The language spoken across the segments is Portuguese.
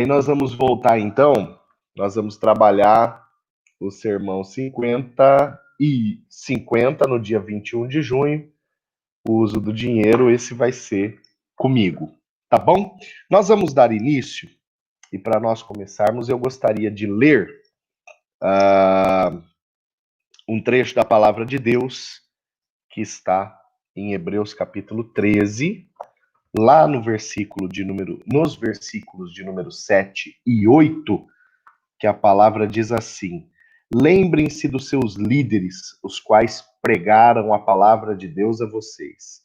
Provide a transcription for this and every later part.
E nós vamos voltar então, nós vamos trabalhar o sermão 50 no dia 21 de junho, o uso do dinheiro, esse vai ser comigo, tá bom? Nós vamos dar início, e para nós começarmos, eu gostaria de ler um trecho da palavra de Deus, que está em Hebreus capítulo 13, lá no nos versículos de número 7 e 8, que a palavra diz assim: lembrem-se dos seus líderes, os quais pregaram a palavra de Deus a vocês.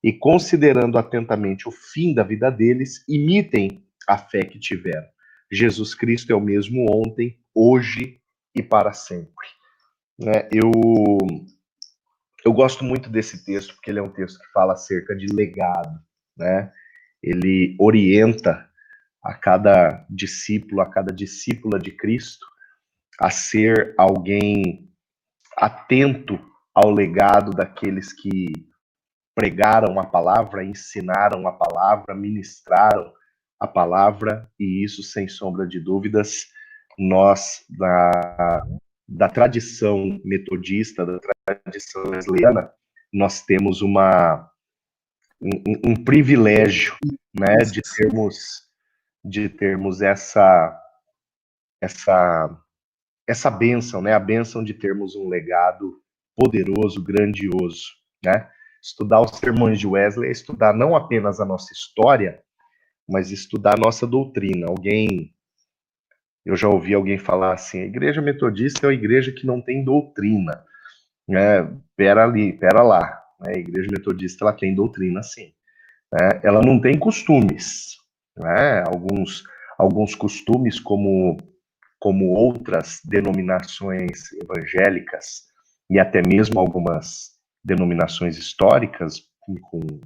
E considerando atentamente o fim da vida deles, imitem a fé que tiveram. Jesus Cristo é o mesmo ontem, hoje e para sempre. Eu gosto muito desse texto, porque ele é um texto que fala acerca de legado, né? Ele orienta a cada discípulo, a cada discípula de Cristo, a ser alguém atento ao legado daqueles que pregaram a palavra, ensinaram a palavra, ministraram a palavra, e isso, sem sombra de dúvidas, nós, da tradição metodista, da tradição wesleyana, nós temos um privilégio, né, de termos essa bênção, né, a bênção de termos um legado poderoso, grandioso, né? Estudar os sermões de Wesley é estudar não apenas a nossa história, mas estudar a nossa doutrina. Eu já ouvi alguém falar assim: a igreja metodista é uma igreja que não tem doutrina, né? Pera lá, né? A igreja metodista ela tem doutrina, sim, né? Ela não tem costumes, né? Alguns costumes como outras denominações evangélicas e até mesmo algumas denominações históricas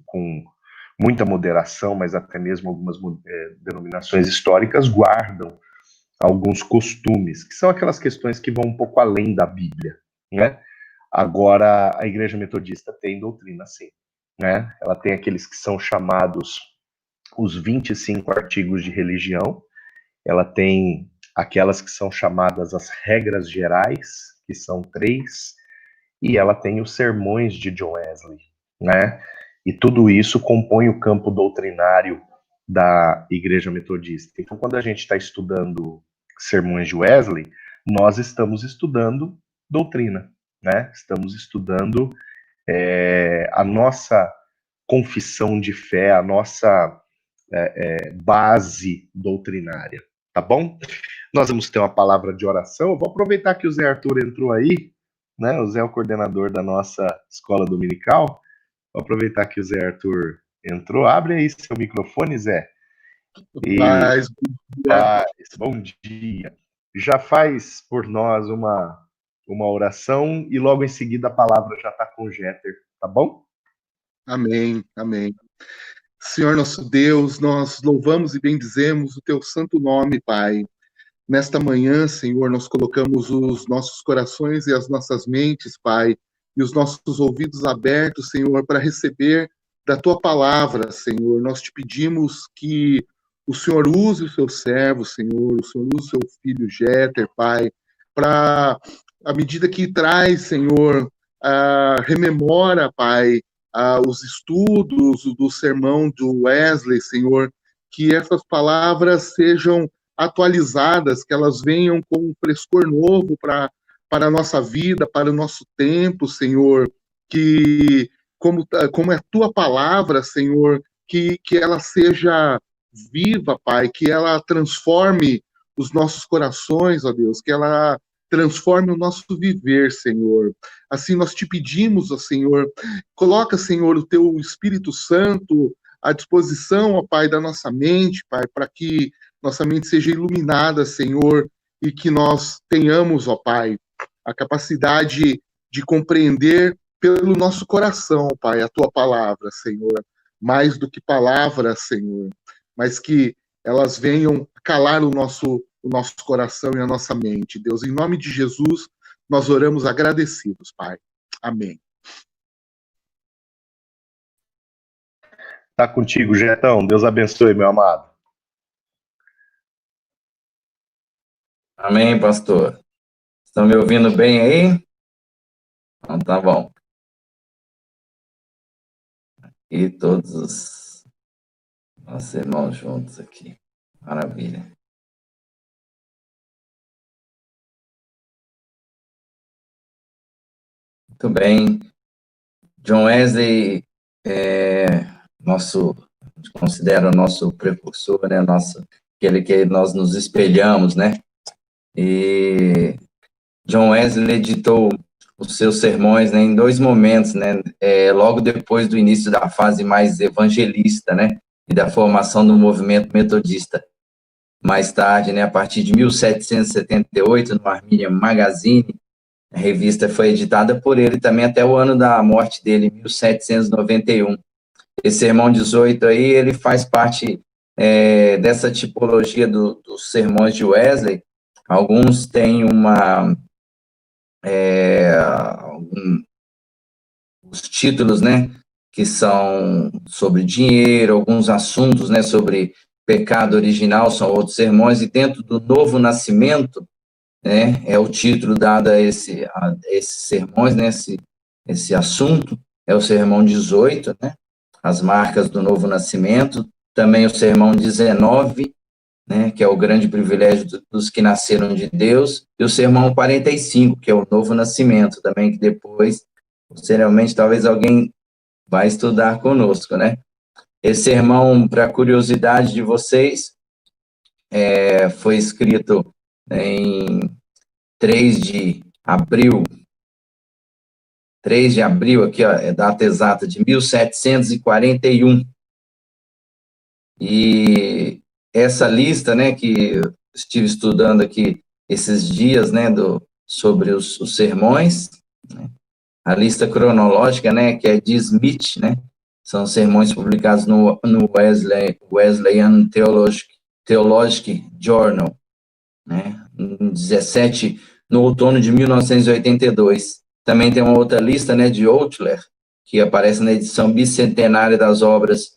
com muita moderação, mas até mesmo algumas denominações históricas guardam alguns costumes, que são aquelas questões que vão um pouco além da Bíblia, né? Agora, a Igreja Metodista tem doutrina, sim, né? Ela tem aqueles que são chamados os 25 artigos de religião, ela tem aquelas que são chamadas as regras gerais, que são 3, e ela tem os sermões de John Wesley, né? E tudo isso compõe o campo doutrinário da Igreja Metodista. Então, quando a gente está estudando sermões de Wesley, nós estamos estudando doutrina, né? Estamos estudando a nossa confissão de fé, a nossa base doutrinária, tá bom? Nós vamos ter uma palavra de oração. Eu vou aproveitar que o Zé Arthur entrou aí, né? O Zé é o coordenador da nossa escola dominical. Vou aproveitar que o Zé Arthur entrou. Abre aí seu microfone, Zé. E Paz, bom dia. Já faz por nós uma oração e logo em seguida a palavra já está com o Jeter, tá bom? amém, amém. Senhor nosso Deus, nós louvamos e bendizemos o teu santo nome, Pai. Nesta manhã, Senhor, nós colocamos os nossos corações e as nossas mentes, Pai, e os nossos ouvidos abertos, Senhor, para receber da tua palavra, Senhor. Nós te pedimos que o Senhor use o seu servo, Senhor, o Senhor use o seu filho Jéter, Pai, para, à medida que traz, Senhor, rememora, Pai, os estudos do sermão do Wesley, Senhor, que essas palavras sejam atualizadas, que elas venham com um frescor novo para a nossa vida, para o nosso tempo, Senhor, que como é a tua palavra, Senhor, que ela seja viva, Pai, que ela transforme os nossos corações, ó Deus, que ela transforme o nosso viver, Senhor. Assim nós te pedimos, ó Senhor, coloca, Senhor, o teu Espírito Santo à disposição, ó Pai, da nossa mente, Pai, para que nossa mente seja iluminada, Senhor, e que nós tenhamos, ó Pai, a capacidade de compreender pelo nosso coração, Pai, a tua palavra, Senhor, mais do que palavras, Senhor, mas que elas venham calar o nosso coração e a nossa mente. Deus, em nome de Jesus, nós oramos agradecidos, Pai. Amém. Tá contigo, Jetão. Deus abençoe, meu amado. Amém, pastor. Estão me ouvindo bem aí? Então, tá bom. E todos os nossos irmãos juntos aqui. Maravilha. Muito bem. John Wesley considera o nosso precursor, né? Aquele que nós nos espelhamos, né? E John Wesley editou os seus sermões, né, em 2 momentos, né? Logo depois do início da fase mais evangelista, né? E da formação do movimento metodista. Mais tarde, né, a partir de 1778, no Arminian Magazine, a revista foi editada por ele também até o ano da morte dele, 1791. Esse sermão 18 aí, ele faz parte dessa tipologia dos sermões de Wesley. Alguns têm os títulos, né, que são sobre dinheiro, alguns assuntos, né, sobre pecado original, são outros sermões, e dentro do Novo Nascimento, né, é o título dado a esses sermões, né, esse assunto, é o sermão 18, né, as marcas do Novo Nascimento, também o sermão 19, né, que é o grande privilégio dos que nasceram de Deus, e o sermão 45, que é o Novo Nascimento, também, que depois, posteriormente, talvez alguém vai estudar conosco, né. Esse sermão, para curiosidade de vocês, foi escrito em 3 de abril, aqui, ó, é data exata, de 1741. E essa lista, né, que eu estive estudando aqui esses dias, né, sobre os sermões, né, a lista cronológica, né, que é de Smith, né, são sermões publicados no Wesleyan Theological Journal, né, no outono de 1982. Também tem uma outra lista, né, de Outler, que aparece na edição bicentenária das obras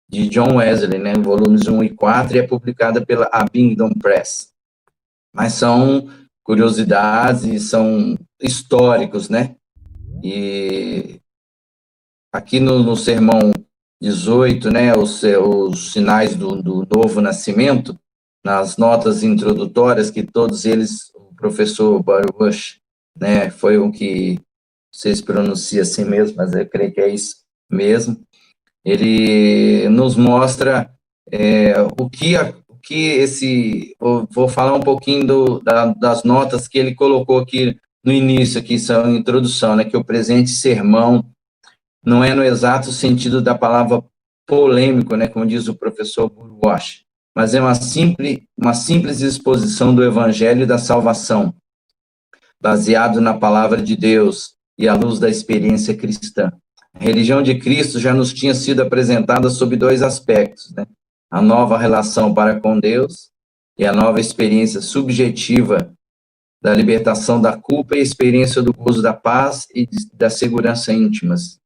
de John Wesley, né, volumes 1 e 4, e é publicada pela Abingdon Press. Mas são curiosidades e são históricos, né? E aqui no sermão 18, né, os sinais do novo nascimento, nas notas introdutórias, que todos eles, o professor Baruch, né, foi o que vocês pronunciam assim mesmo, mas eu creio que é isso mesmo, ele nos mostra o que esse... Vou falar um pouquinho das notas que ele colocou aqui no início, que são a introdução, né, que o presente sermão não é no exato sentido da palavra polêmico, né, como diz o professor Baruch, mas é uma simples exposição do Evangelho da salvação, baseado na palavra de Deus e à luz da experiência cristã. A religião de Cristo já nos tinha sido apresentada sob 2 aspectos, né? A nova relação para com Deus e a nova experiência subjetiva da libertação da culpa e a experiência do gozo da paz e da segurança íntimas.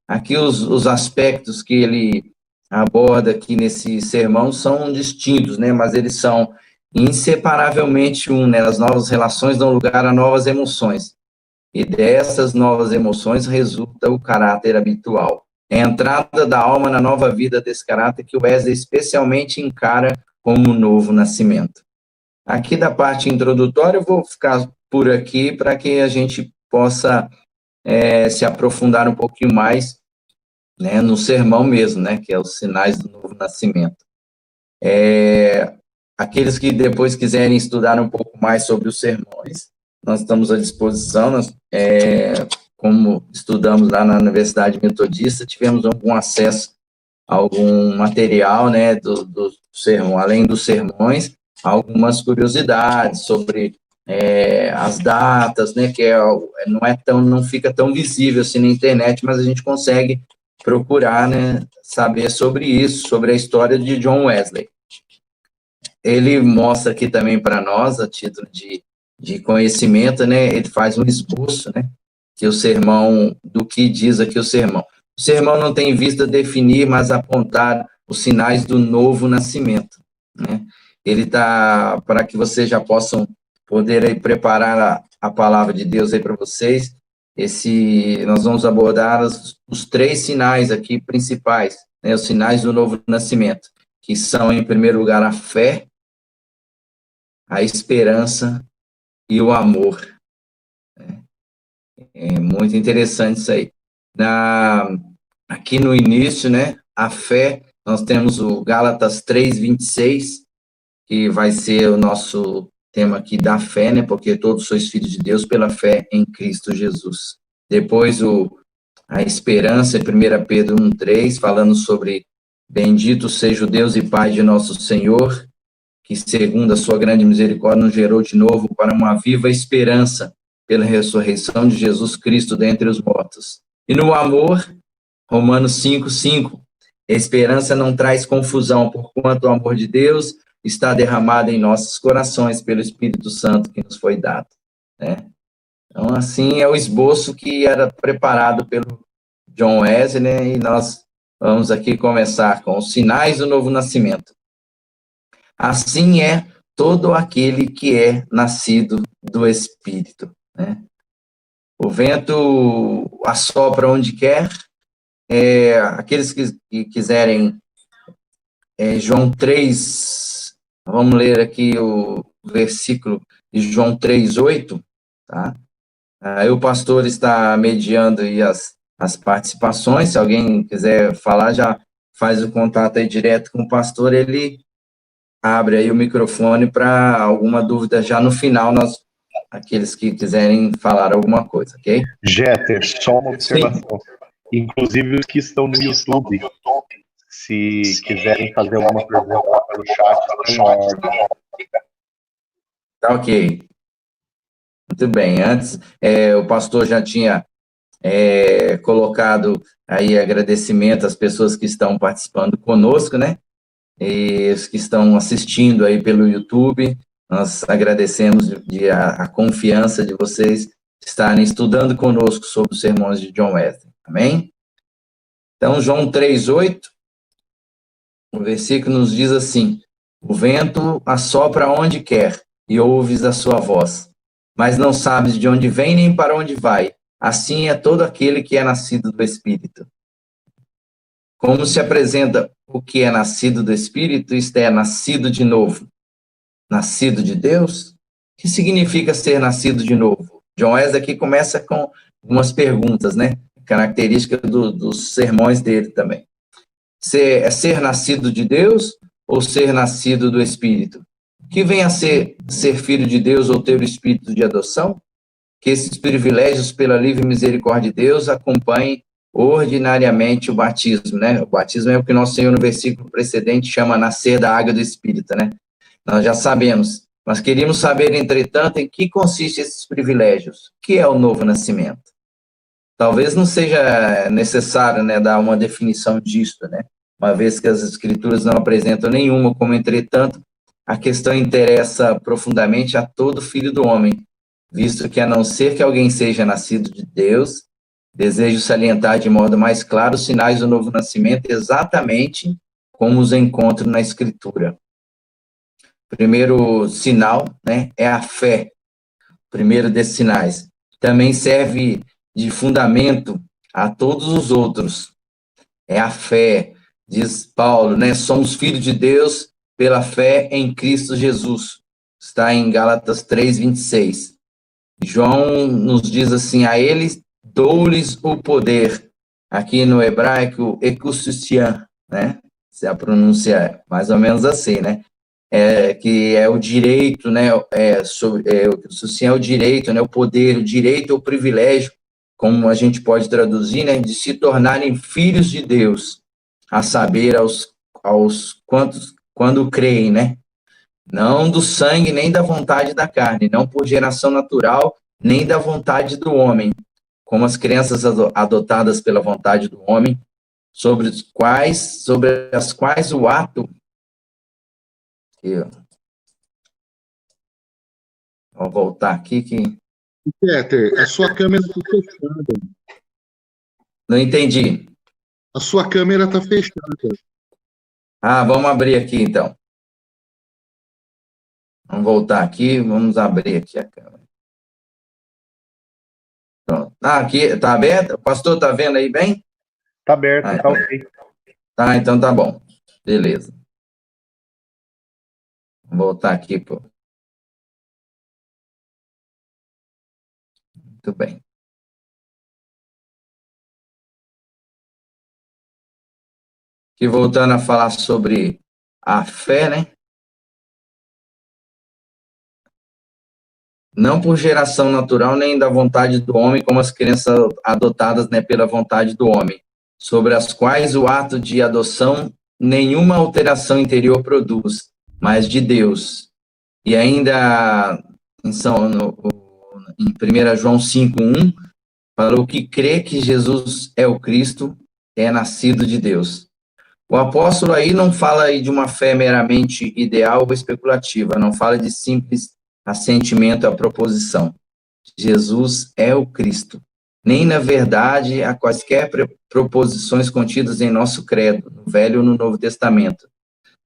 Aqui os aspectos que ele aborda aqui nesse sermão são distintos, né? Mas eles são inseparavelmente né? As novas relações dão lugar a novas emoções. E dessas novas emoções resulta o caráter habitual. É a entrada da alma na nova vida desse caráter que o Wesley especialmente encara como um novo nascimento. Aqui da parte introdutória, eu vou ficar por aqui para que a gente possa se aprofundar um pouquinho mais, né, no sermão mesmo, né, que é os sinais do novo nascimento. Aqueles que depois quiserem estudar um pouco mais sobre os sermões, nós estamos à disposição, como estudamos lá na Universidade Metodista, tivemos algum acesso a algum material, né, do sermão, além dos sermões, algumas curiosidades sobre as datas, né, que não fica tão visível assim na internet, mas a gente consegue procurar, né, saber sobre isso, sobre a história de John Wesley. Ele mostra aqui também para nós, a título de conhecimento, né, ele faz um esboço, né, que o sermão, do que diz aqui o sermão. O sermão não tem vista definir, mas apontar os sinais do novo nascimento, né, ele está para que vocês já possam poder aí preparar a palavra de Deus aí para vocês. Nós vamos abordar os 3 sinais aqui principais, né, os sinais do novo nascimento, que são, em primeiro lugar, a fé, a esperança e o amor. É muito interessante isso aí. Aqui no início, né, a fé, nós temos o Gálatas 3:26, que vai ser o nosso tema aqui da fé, né, porque todos sois filhos de Deus pela fé em Cristo Jesus. Depois a esperança, 1 Pedro 1:3, falando sobre bendito seja o Deus e Pai de nosso Senhor, que segundo a sua grande misericórdia nos gerou de novo para uma viva esperança pela ressurreição de Jesus Cristo dentre os mortos. E no amor, Romanos 5:5, a esperança não traz confusão, porquanto o amor de Deus está derramado em nossos corações pelo Espírito Santo que nos foi dado, né? Então, assim, é o esboço que era preparado pelo John Wesley, né? E nós vamos aqui começar com os sinais do novo nascimento. Assim é todo aquele que é nascido do Espírito, né? O vento assopra onde quer. Aqueles que quiserem, João 3, vamos ler aqui o versículo de João 3:8, tá? Aí o pastor está mediando aí as participações. Se alguém quiser falar, já faz o contato aí direto com o pastor, ele abre aí o microfone para alguma dúvida já no final, aqueles que quiserem falar alguma coisa, ok? Jeter, só uma observação. Sim. Inclusive os que estão no YouTube, se quiserem fazer alguma pergunta lá pelo chat, estão em ordem. Tá ok. Muito bem. Antes, o pastor já tinha colocado aí agradecimento às pessoas que estão participando conosco, né? E os que estão assistindo aí pelo YouTube, nós agradecemos a confiança de vocês estarem estudando conosco sobre os sermões de John Wesley. Amém? Então, João 3:8, o versículo nos diz assim: o vento assopra onde quer e ouves a sua voz, mas não sabes de onde vem nem para onde vai. Assim é todo aquele que é nascido do Espírito. Como se apresenta o que é nascido do Espírito, isto é, nascido de novo, nascido de Deus? O que significa ser nascido de novo? John Wesley aqui começa com algumas perguntas, né? Característica dos sermões dele também. Ser nascido de Deus ou ser nascido do Espírito? O que vem a ser filho de Deus ou ter o Espírito de adoção? Que esses privilégios pela livre misericórdia de Deus acompanhem ordinariamente o batismo, né? O batismo é o que nosso Senhor no versículo precedente chama nascer da água do Espírito, né? Nós já sabemos, mas queríamos saber, entretanto, em que consiste esses privilégios. O que é o novo nascimento? Talvez não seja necessário, né, dar uma definição disto, né? Uma vez que as Escrituras não apresentam nenhuma, como, entretanto, a questão interessa profundamente a todo filho do homem, visto que, a não ser que alguém seja nascido de Deus, desejo salientar de modo mais claro os sinais do novo nascimento, exatamente como os encontro na Escritura. O primeiro sinal, né, é a fé, o primeiro desses sinais. Também serve de fundamento a todos os outros. É a fé, diz Paulo, né? Somos filhos de Deus pela fé em Cristo Jesus. Está em Gálatas 3:26. João nos diz assim: a eles dou-lhes o poder. Aqui no hebraico, ekousian, né? Se a pronúncia é mais ou menos assim, né? Que é o direito, né? O ekousian é o direito, né? O poder, o direito ou o privilégio, como a gente pode traduzir, né? De se tornarem filhos de Deus, a saber, aos quantos, quando creem, né? Não do sangue, nem da vontade da carne, não por geração natural, nem da vontade do homem, como as crianças adotadas pela vontade do homem, sobre as quais o ato... Vou voltar aqui que... Peter, a sua câmera está fechada. Não entendi. A sua câmera está fechada. Vamos abrir aqui, então. Vamos voltar aqui, vamos abrir aqui a câmera. Pronto. Aqui, tá aberto? O pastor tá vendo aí bem? Tá aberto, tá ok. Tá, então tá bom. Beleza. Vou voltar aqui, pô. Muito bem. Aqui voltando a falar sobre a fé, né? Não por geração natural, nem da vontade do homem, como as crianças adotadas, né, pela vontade do homem, sobre as quais o ato de adoção nenhuma alteração interior produz, mas de Deus. E ainda em 1 João 5:1, falou que crê que Jesus é o Cristo, é nascido de Deus. O apóstolo aí não fala aí de uma fé meramente ideal ou especulativa, não fala de simples assentimento à proposição. Jesus é o Cristo. Nem, na verdade, há quaisquer proposições contidas em nosso credo, no Velho ou no Novo Testamento.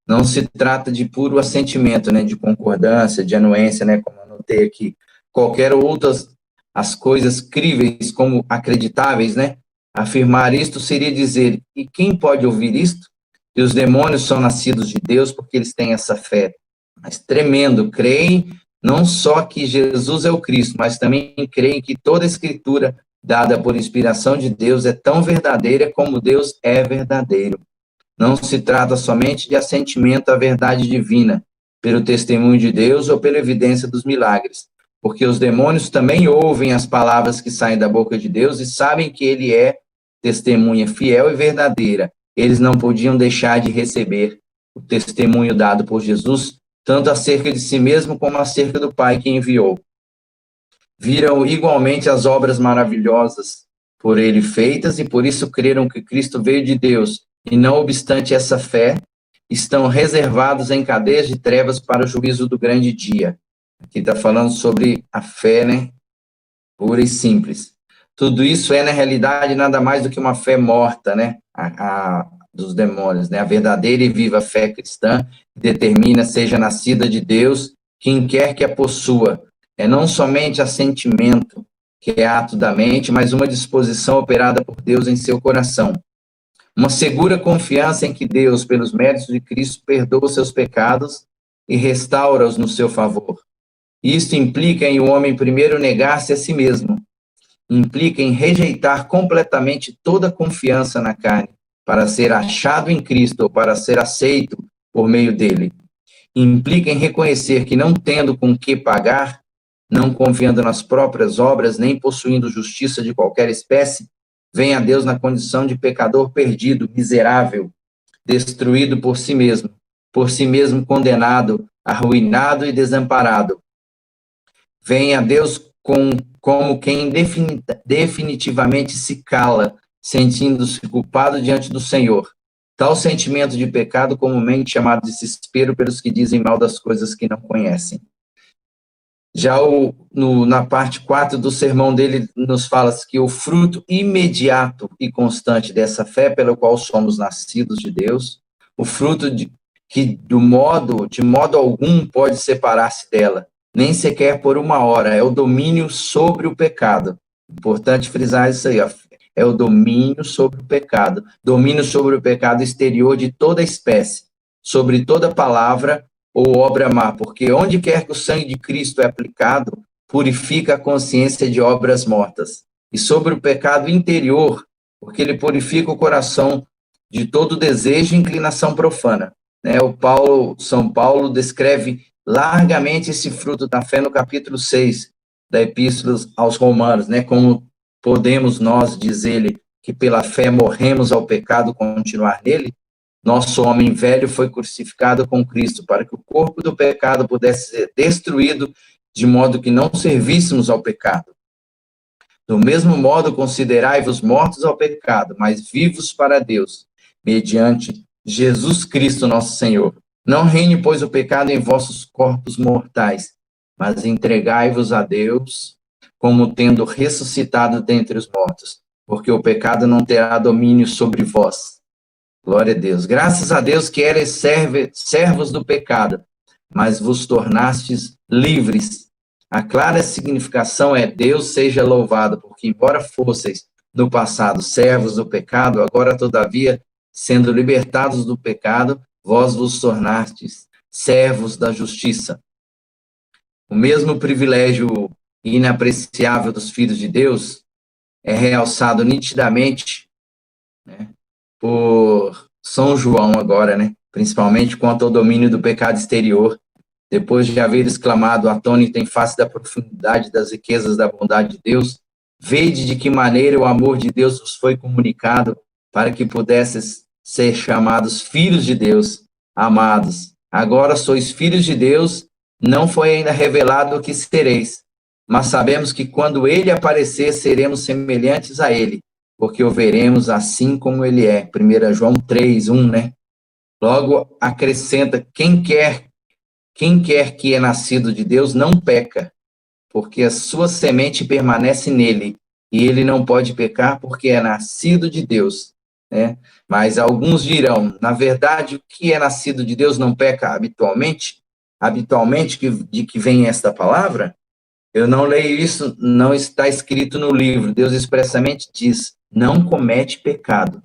Não se trata de puro assentimento, né, de concordância, de anuência, né, como anotei aqui. Qualquer outras as coisas críveis como acreditáveis, né? Afirmar isto seria dizer, e quem pode ouvir isto? Que os demônios são nascidos de Deus porque eles têm essa fé. Mas tremendo, creem não só que Jesus é o Cristo, mas também creem que toda a escritura dada por inspiração de Deus é tão verdadeira como Deus é verdadeiro. Não se trata somente de assentimento à verdade divina, pelo testemunho de Deus ou pela evidência dos milagres, porque os demônios também ouvem as palavras que saem da boca de Deus e sabem que ele é testemunha fiel e verdadeira. Eles não podiam deixar de receber o testemunho dado por Jesus, tanto acerca de si mesmo como acerca do Pai que enviou. Viram igualmente as obras maravilhosas por ele feitas e por isso creram que Cristo veio de Deus, e não obstante essa fé, estão reservados em cadeias de trevas para o juízo do grande dia. Aqui está falando sobre a fé, né? Pura e simples. Tudo isso é, na realidade, nada mais do que uma fé morta, né? Dos demônios, né? A verdadeira e viva fé cristã determina, seja nascida de Deus, quem quer que a possua. É não somente assentimento, que é ato da mente, mas uma disposição operada por Deus em seu coração. Uma segura confiança em que Deus, pelos méritos de Cristo, perdoa os seus pecados e restaura-os no seu favor. Isto implica em o homem primeiro negar-se a si mesmo. Implica em rejeitar completamente toda confiança na carne, para ser achado em Cristo ou para ser aceito por meio dele. Implica em reconhecer que, não tendo com que pagar, não confiando nas próprias obras, nem possuindo justiça de qualquer espécie, vem a Deus na condição de pecador perdido, miserável, destruído por si mesmo condenado, arruinado e desamparado. Vem a Deus como quem definitivamente se cala, sentindo-se culpado diante do Senhor. Tal sentimento de pecado, comumente chamado de desespero pelos que dizem mal das coisas que não conhecem. Já na parte 4 do sermão dele, nos fala que o fruto imediato e constante dessa fé pela qual somos nascidos de Deus, o fruto que de modo algum pode separar-se dela, nem sequer por uma hora, é o domínio sobre o pecado. Importante frisar isso aí, ó. É o domínio sobre o pecado exterior de toda espécie, sobre toda palavra ou obra má, porque onde quer que o sangue de Cristo é aplicado, purifica a consciência de obras mortas. E sobre o pecado interior, porque ele purifica o coração de todo desejo e inclinação profana. São Paulo descreve largamente esse fruto da fé no capítulo 6 da Epístola aos Romanos, como podemos nós dizer-lhe que pela fé morremos ao pecado, continuar nele? Nosso homem velho foi crucificado com Cristo para que o corpo do pecado pudesse ser destruído, de modo que não servíssemos ao pecado. Do mesmo modo, considerai-vos mortos ao pecado, mas vivos para Deus, mediante Jesus Cristo nosso Senhor. Não reine, pois, o pecado em vossos corpos mortais, mas entregai-vos a Deus, como tendo ressuscitado dentre os mortos, porque o pecado não terá domínio sobre vós. Glória a Deus. Graças a Deus que eres servos do pecado, mas vos tornastes livres. A clara significação é: Deus seja louvado, porque embora fosseis no passado servos do pecado, agora todavia, sendo libertados do pecado, vós vos tornastes servos da justiça. O mesmo privilégio inapreciável dos filhos de Deus é realçado nitidamente, né, por São João agora, né, principalmente quanto ao domínio do pecado exterior, depois de haver exclamado atônito em face da profundidade das riquezas da bondade de Deus: vede de que maneira o amor de Deus vos foi comunicado, para que pudesseis ser chamados filhos de Deus. Amados, agora sois filhos de Deus, não foi ainda revelado o que sereis, mas sabemos que quando ele aparecer, seremos semelhantes a ele, porque o veremos assim como ele é. 1 João 3:1, né? Logo acrescenta: quem quer que é nascido de Deus não peca, porque a sua semente permanece nele, e ele não pode pecar porque é nascido de Deus, né? Mas alguns dirão: na verdade, o que é nascido de Deus não peca habitualmente? Habitualmente, de que vem esta palavra? Eu não leio isso, não está escrito no livro. Deus expressamente diz: não comete pecado.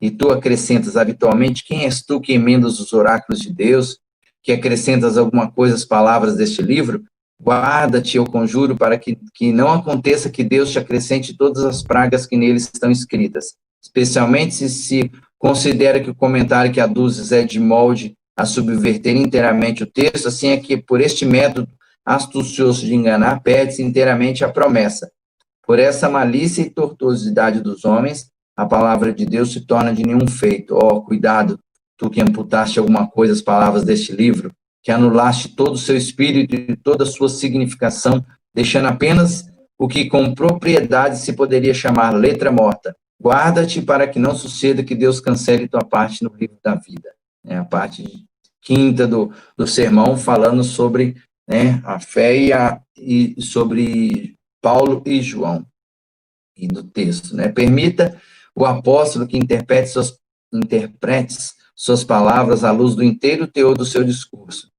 E tu acrescentas habitualmente: quem és tu que emendas os oráculos de Deus, que acrescentas alguma coisa às palavras deste livro? Guarda-te, eu conjuro, para que não aconteça que Deus te acrescente todas as pragas que neles estão escritas, especialmente se considera que o comentário que aduzes é de molde a subverter inteiramente o texto. Assim é que, por este método astucioso de enganar, perde-se inteiramente a promessa. Por essa malícia e tortuosidade dos homens, a palavra de Deus se torna de nenhum feito. Cuidado, tu que amputaste alguma coisa às palavras deste livro, que anulaste todo o seu espírito e toda a sua significação, deixando apenas o que com propriedade se poderia chamar letra morta. Guarda-te para que não suceda que Deus cancele tua parte no livro da vida. É a parte quinta do sermão, falando sobre, né, a fé e sobre Paulo e João, e do texto, né? Permita o apóstolo que interprete suas palavras à luz do inteiro teor do seu discurso.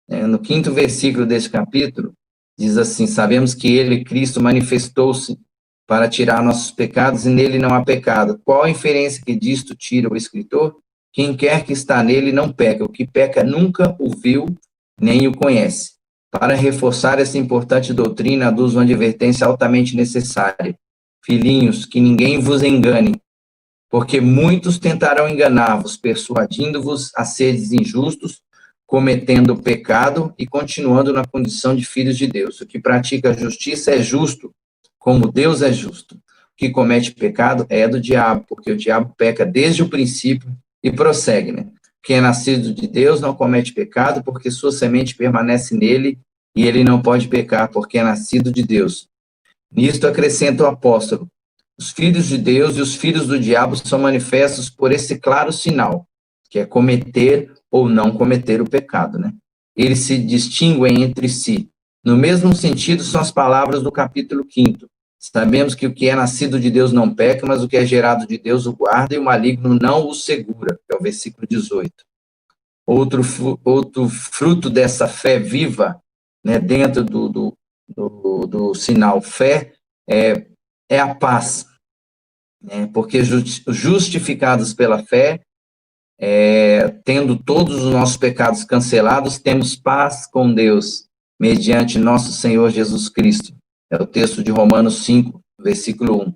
No 5º versículo deste capítulo, diz assim: sabemos que ele, Cristo, manifestou-se para tirar nossos pecados, e nele não há pecado. Qual a inferência que disto tira o escritor? Quem quer que está nele não peca. O que peca nunca o viu, nem o conhece. Para reforçar essa importante doutrina, aduz uma advertência altamente necessária. Filhinhos, que ninguém vos engane, porque muitos tentarão enganar-vos, persuadindo-vos a seres injustos, cometendo pecado e continuando na condição de filhos de Deus. O que pratica a justiça é justo, como Deus é justo. O que comete pecado é do diabo, porque o diabo peca desde o princípio e prossegue, né? Quem é nascido de Deus não comete pecado, porque sua semente permanece nele, e ele não pode pecar, porque é nascido de Deus. Nisto acrescenta o apóstolo: os filhos de Deus e os filhos do diabo são manifestos por esse claro sinal, que é cometer ou não cometer o pecado, né? Eles se distinguem entre si. No mesmo sentido são as palavras do capítulo 5º. Sabemos que o que é nascido de Deus não peca, mas o que é gerado de Deus o guarda, e o maligno não o segura, que é o versículo 18. Outro fruto dessa fé viva, né, dentro do sinal fé, é a paz, né? Porque justificados pela fé, tendo todos os nossos pecados cancelados, temos paz com Deus, mediante nosso Senhor Jesus Cristo. É o texto de Romanos 5, versículo 1.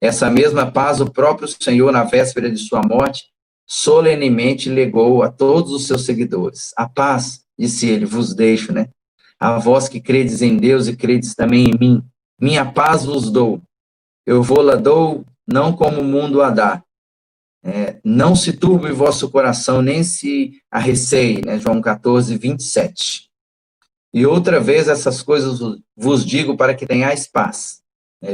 Essa mesma paz o próprio Senhor, na véspera de sua morte, solenemente legou a todos os seus seguidores. A paz, disse ele, vos deixo, né? A vós que credes em Deus e credes também em mim, minha paz vos dou. Eu vou-la dou, não como o mundo a dá. Não se turbe o vosso coração, nem se arreceie, né? João 14, 27. E outra vez essas coisas vos digo para que tenhais paz.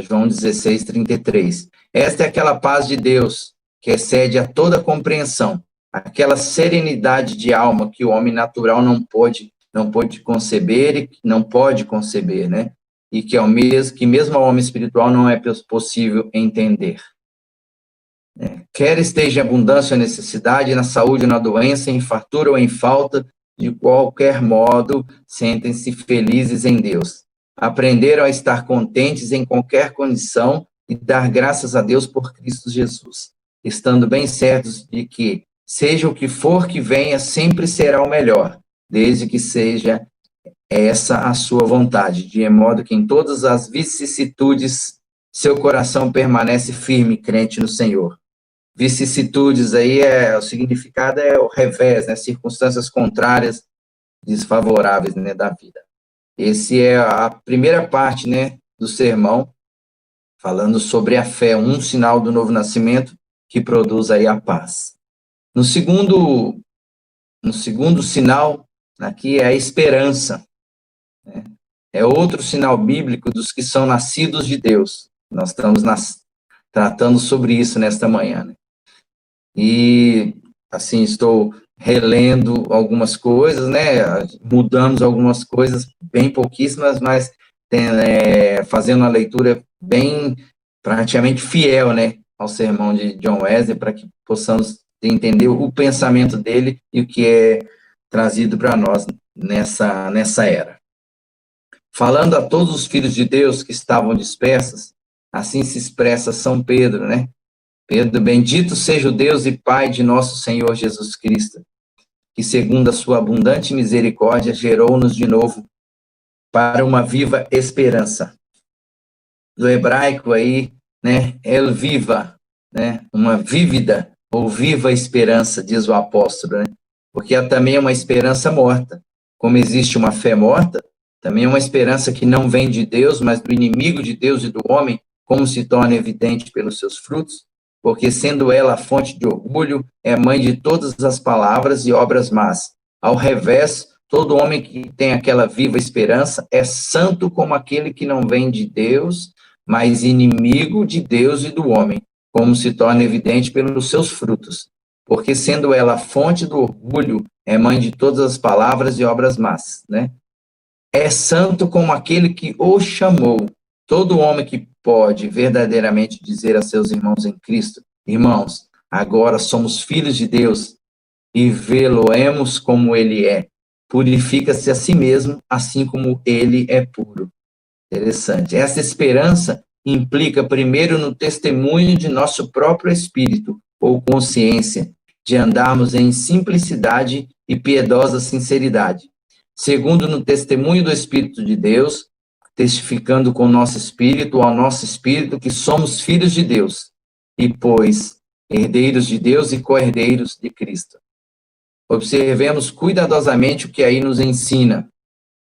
João 16, 33. Esta é aquela paz de Deus que excede a toda compreensão, aquela serenidade de alma que o homem natural não pode conceber e não pode conceber, né? E que mesmo ao homem espiritual não é possível entender. Quer esteja em abundância ou necessidade, na saúde ou na doença, em fartura ou em falta, de qualquer modo, sentem-se felizes em Deus. Aprenderam a estar contentes em qualquer condição e dar graças a Deus por Cristo Jesus, estando bem certos de que, seja o que for que venha, sempre será o melhor, desde que seja essa a sua vontade, de modo que em todas as vicissitudes seu coração permanece firme, crente no Senhor. Vicissitudes aí, o significado é o revés, né, circunstâncias contrárias, desfavoráveis, né, da vida. Esse é a primeira parte, né, do sermão, falando sobre a fé, um sinal do novo nascimento que produz aí a paz. No segundo sinal, aqui é a esperança, né? É outro sinal bíblico dos que são nascidos de Deus. Nós estamos tratando sobre isso nesta manhã, né? E, assim, estou relendo algumas coisas, né? Mudamos algumas coisas, bem pouquíssimas, mas fazendo uma leitura bem, praticamente fiel, né, ao sermão de John Wesley, para que possamos entender o pensamento dele e o que é trazido para nós nessa era. Falando a todos os filhos de Deus que estavam dispersos, assim se expressa São Pedro, né? Pedro, bendito seja o Deus e Pai de nosso Senhor Jesus Cristo, que segundo a sua abundante misericórdia gerou-nos de novo para uma viva esperança. Do hebraico aí, né, el viva, né, uma vívida ou viva esperança, diz o apóstolo, né? Porque também é uma esperança morta. Como existe uma fé morta, também é uma esperança que não vem de Deus, mas do inimigo de Deus e do homem, como se torna evidente pelos seus frutos, porque sendo ela a fonte de orgulho, é mãe de todas as palavras e obras más. Ao revés, todo homem que tem aquela viva esperança é santo como aquele que não vem de Deus, mas inimigo de Deus e do homem, como se torna evidente pelos seus frutos. Porque sendo ela a fonte do orgulho, é mãe de todas as palavras e obras más, né? É santo como aquele que o chamou. Todo homem que pode verdadeiramente dizer a seus irmãos em Cristo, irmãos, agora somos filhos de Deus e vê-lo-emos como ele é. Purifica-se a si mesmo, assim como ele é puro. Interessante. Essa esperança implica primeiro no testemunho de nosso próprio espírito ou consciência, de andarmos em simplicidade e piedosa sinceridade. Segundo, no testemunho do Espírito de Deus, testificando com o nosso espírito, ao nosso espírito, que somos filhos de Deus, e, pois, herdeiros de Deus e co-herdeiros de Cristo. Observemos cuidadosamente o que aí nos ensina,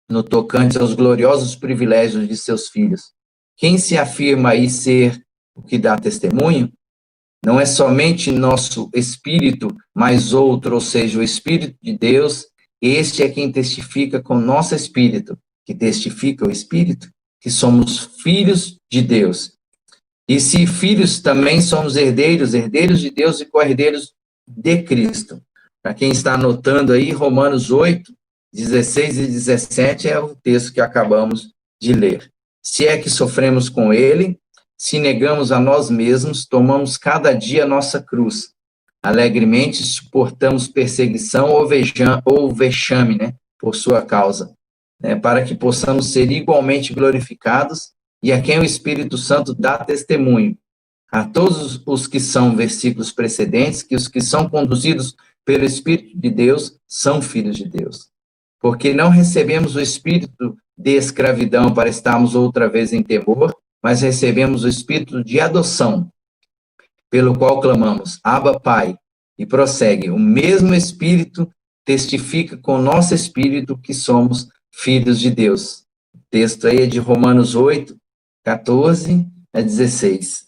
no tocante aos gloriosos privilégios de seus filhos. Quem se afirma aí ser o que dá testemunho, não é somente nosso espírito, mas outro, ou seja, o Espírito de Deus, este é quem testifica com nosso espírito, que testifica o Espírito, que somos filhos de Deus. E se filhos, também somos herdeiros, herdeiros de Deus e co-herdeiros de Cristo. Para quem está anotando aí, Romanos 8, 16 e 17 é o texto que acabamos de ler. Se é que sofremos com ele, se negamos a nós mesmos, tomamos cada dia a nossa cruz. Alegremente suportamos perseguição ou vexame, né, por sua causa, né, para que possamos ser igualmente glorificados e a quem o Espírito Santo dá testemunho. A todos os que são, versículos precedentes, que os que são conduzidos pelo Espírito de Deus são filhos de Deus. Porque não recebemos o espírito de escravidão para estarmos outra vez em temor, mas recebemos o espírito de adoção, pelo qual clamamos, Abba, Pai, e prossegue, o mesmo Espírito testifica com o nosso espírito que somos filhos de Deus. O texto aí é de Romanos 8, 14 a 16.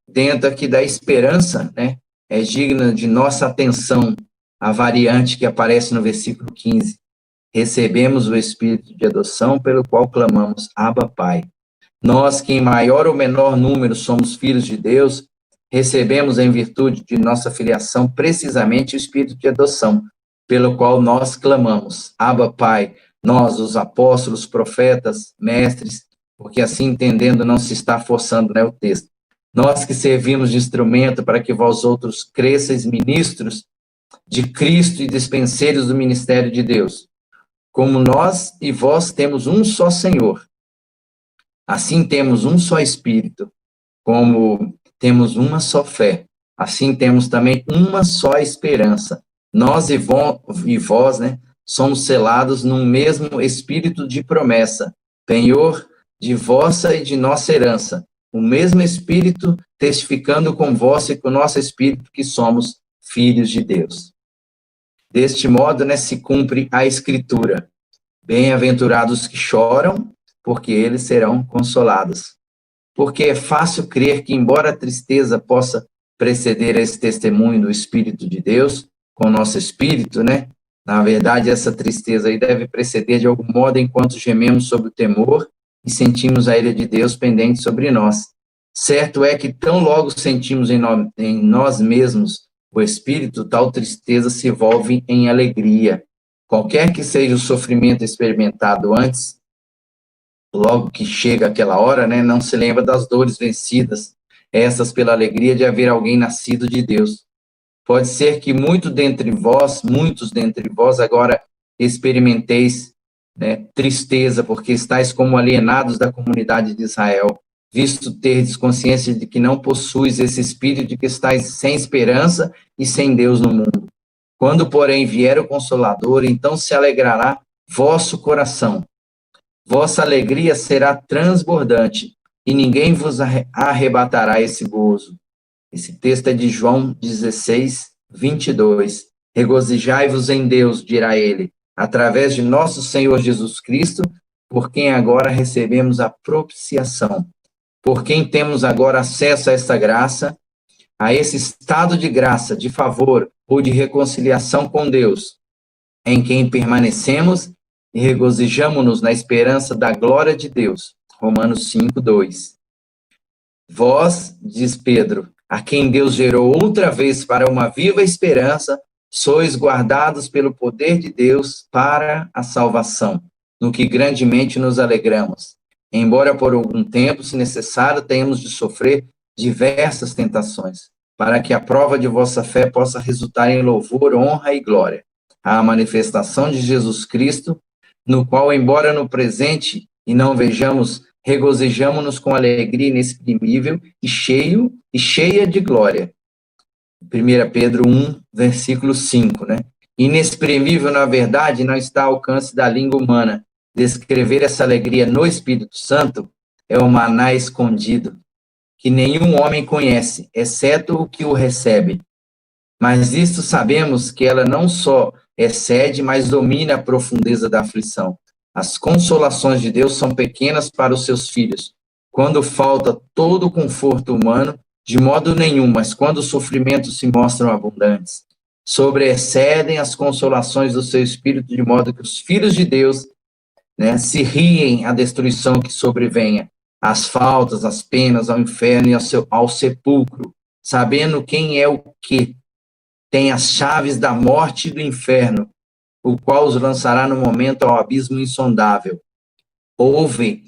Dentro aqui da esperança, né, é digna de nossa atenção a variante que aparece no versículo 15. Recebemos o Espírito de adoção pelo qual clamamos, Abba, Pai. Nós que em maior ou menor número somos filhos de Deus, recebemos em virtude de nossa filiação precisamente o Espírito de adoção, pelo qual nós clamamos, Abba, Pai, nós, os apóstolos, profetas, mestres, porque assim entendendo não se está forçando, né, o texto. Nós que servimos de instrumento para que vós outros cresçais ministros de Cristo e dispenseiros do ministério de Deus. Como nós e vós temos um só Senhor, assim temos um só Espírito. Como temos uma só fé, assim temos também uma só esperança. Nós e vós, né, somos selados num mesmo Espírito de promessa, penhor de vossa e de nossa herança, o mesmo Espírito testificando com vosso e com nosso Espírito que somos filhos de Deus. Deste modo, né, se cumpre a Escritura. Bem-aventurados que choram, porque eles serão consolados. Porque é fácil crer que, embora a tristeza possa preceder esse testemunho do Espírito de Deus, com o nosso espírito, né? Na verdade, essa tristeza aí deve preceder de algum modo enquanto gememos sob o temor e sentimos a ira de Deus pendente sobre nós. Certo é que tão logo sentimos em nós mesmos o Espírito, tal tristeza se envolve em alegria. Qualquer que seja o sofrimento experimentado antes, logo que chega aquela hora, né, não se lembra das dores vencidas, essas pela alegria de haver alguém nascido de Deus. Pode ser que muitos dentre vós agora experimenteis, né, tristeza, porque estáis como alienados da comunidade de Israel, visto terdes consciência de que não possuis esse espírito de que estáis sem esperança e sem Deus no mundo. Quando, porém, vier o Consolador, então se alegrará vosso coração. Vossa alegria será transbordante, e ninguém vos arrebatará esse gozo. Esse texto é de João 16, 22. Regozijai-vos em Deus, dirá ele, através de nosso Senhor Jesus Cristo, por quem agora recebemos a propiciação, por quem temos agora acesso a esta graça, a esse estado de graça, de favor ou de reconciliação com Deus, em quem permanecemos e regozijamo-nos na esperança da glória de Deus. Romanos 5, 2. Vós, diz Pedro, a quem Deus gerou outra vez para uma viva esperança, sois guardados pelo poder de Deus para a salvação, no que grandemente nos alegramos. Embora por algum tempo, se necessário, tenhamos de sofrer diversas tentações, para que a prova de vossa fé possa resultar em louvor, honra e glória. A manifestação de Jesus Cristo, no qual, embora no presente e não vejamos, regozijamo-nos com alegria inexprimível e cheia de glória. 1 Pedro 1, versículo 5, né? Inexprimível, na verdade, não está ao alcance da língua humana. Descrever essa alegria no Espírito Santo é o maná escondido, que nenhum homem conhece, exceto o que o recebe. Mas isto sabemos que ela não só excede, mas domina a profundeza da aflição. As consolações de Deus são pequenas para os seus filhos. Quando falta todo o conforto humano, de modo nenhum, mas quando os sofrimentos se mostram abundantes, sobreexcedem as consolações do seu espírito, de modo que os filhos de Deus, né, se riem à destruição que sobrevenha, às faltas, às penas, ao inferno e ao sepulcro, sabendo quem é o que tem as chaves da morte e do inferno, o qual os lançará no momento ao abismo insondável. Ouvem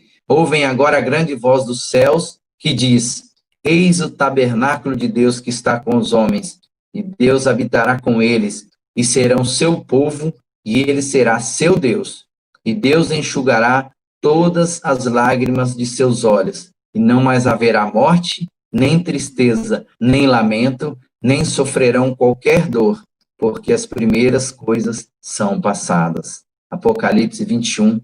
agora a grande voz dos céus que diz: eis o tabernáculo de Deus que está com os homens, e Deus habitará com eles, e serão seu povo, e ele será seu Deus. E Deus enxugará todas as lágrimas de seus olhos, e não mais haverá morte, nem tristeza, nem lamento, nem sofrerão qualquer dor, porque as primeiras coisas são passadas. Apocalipse 21,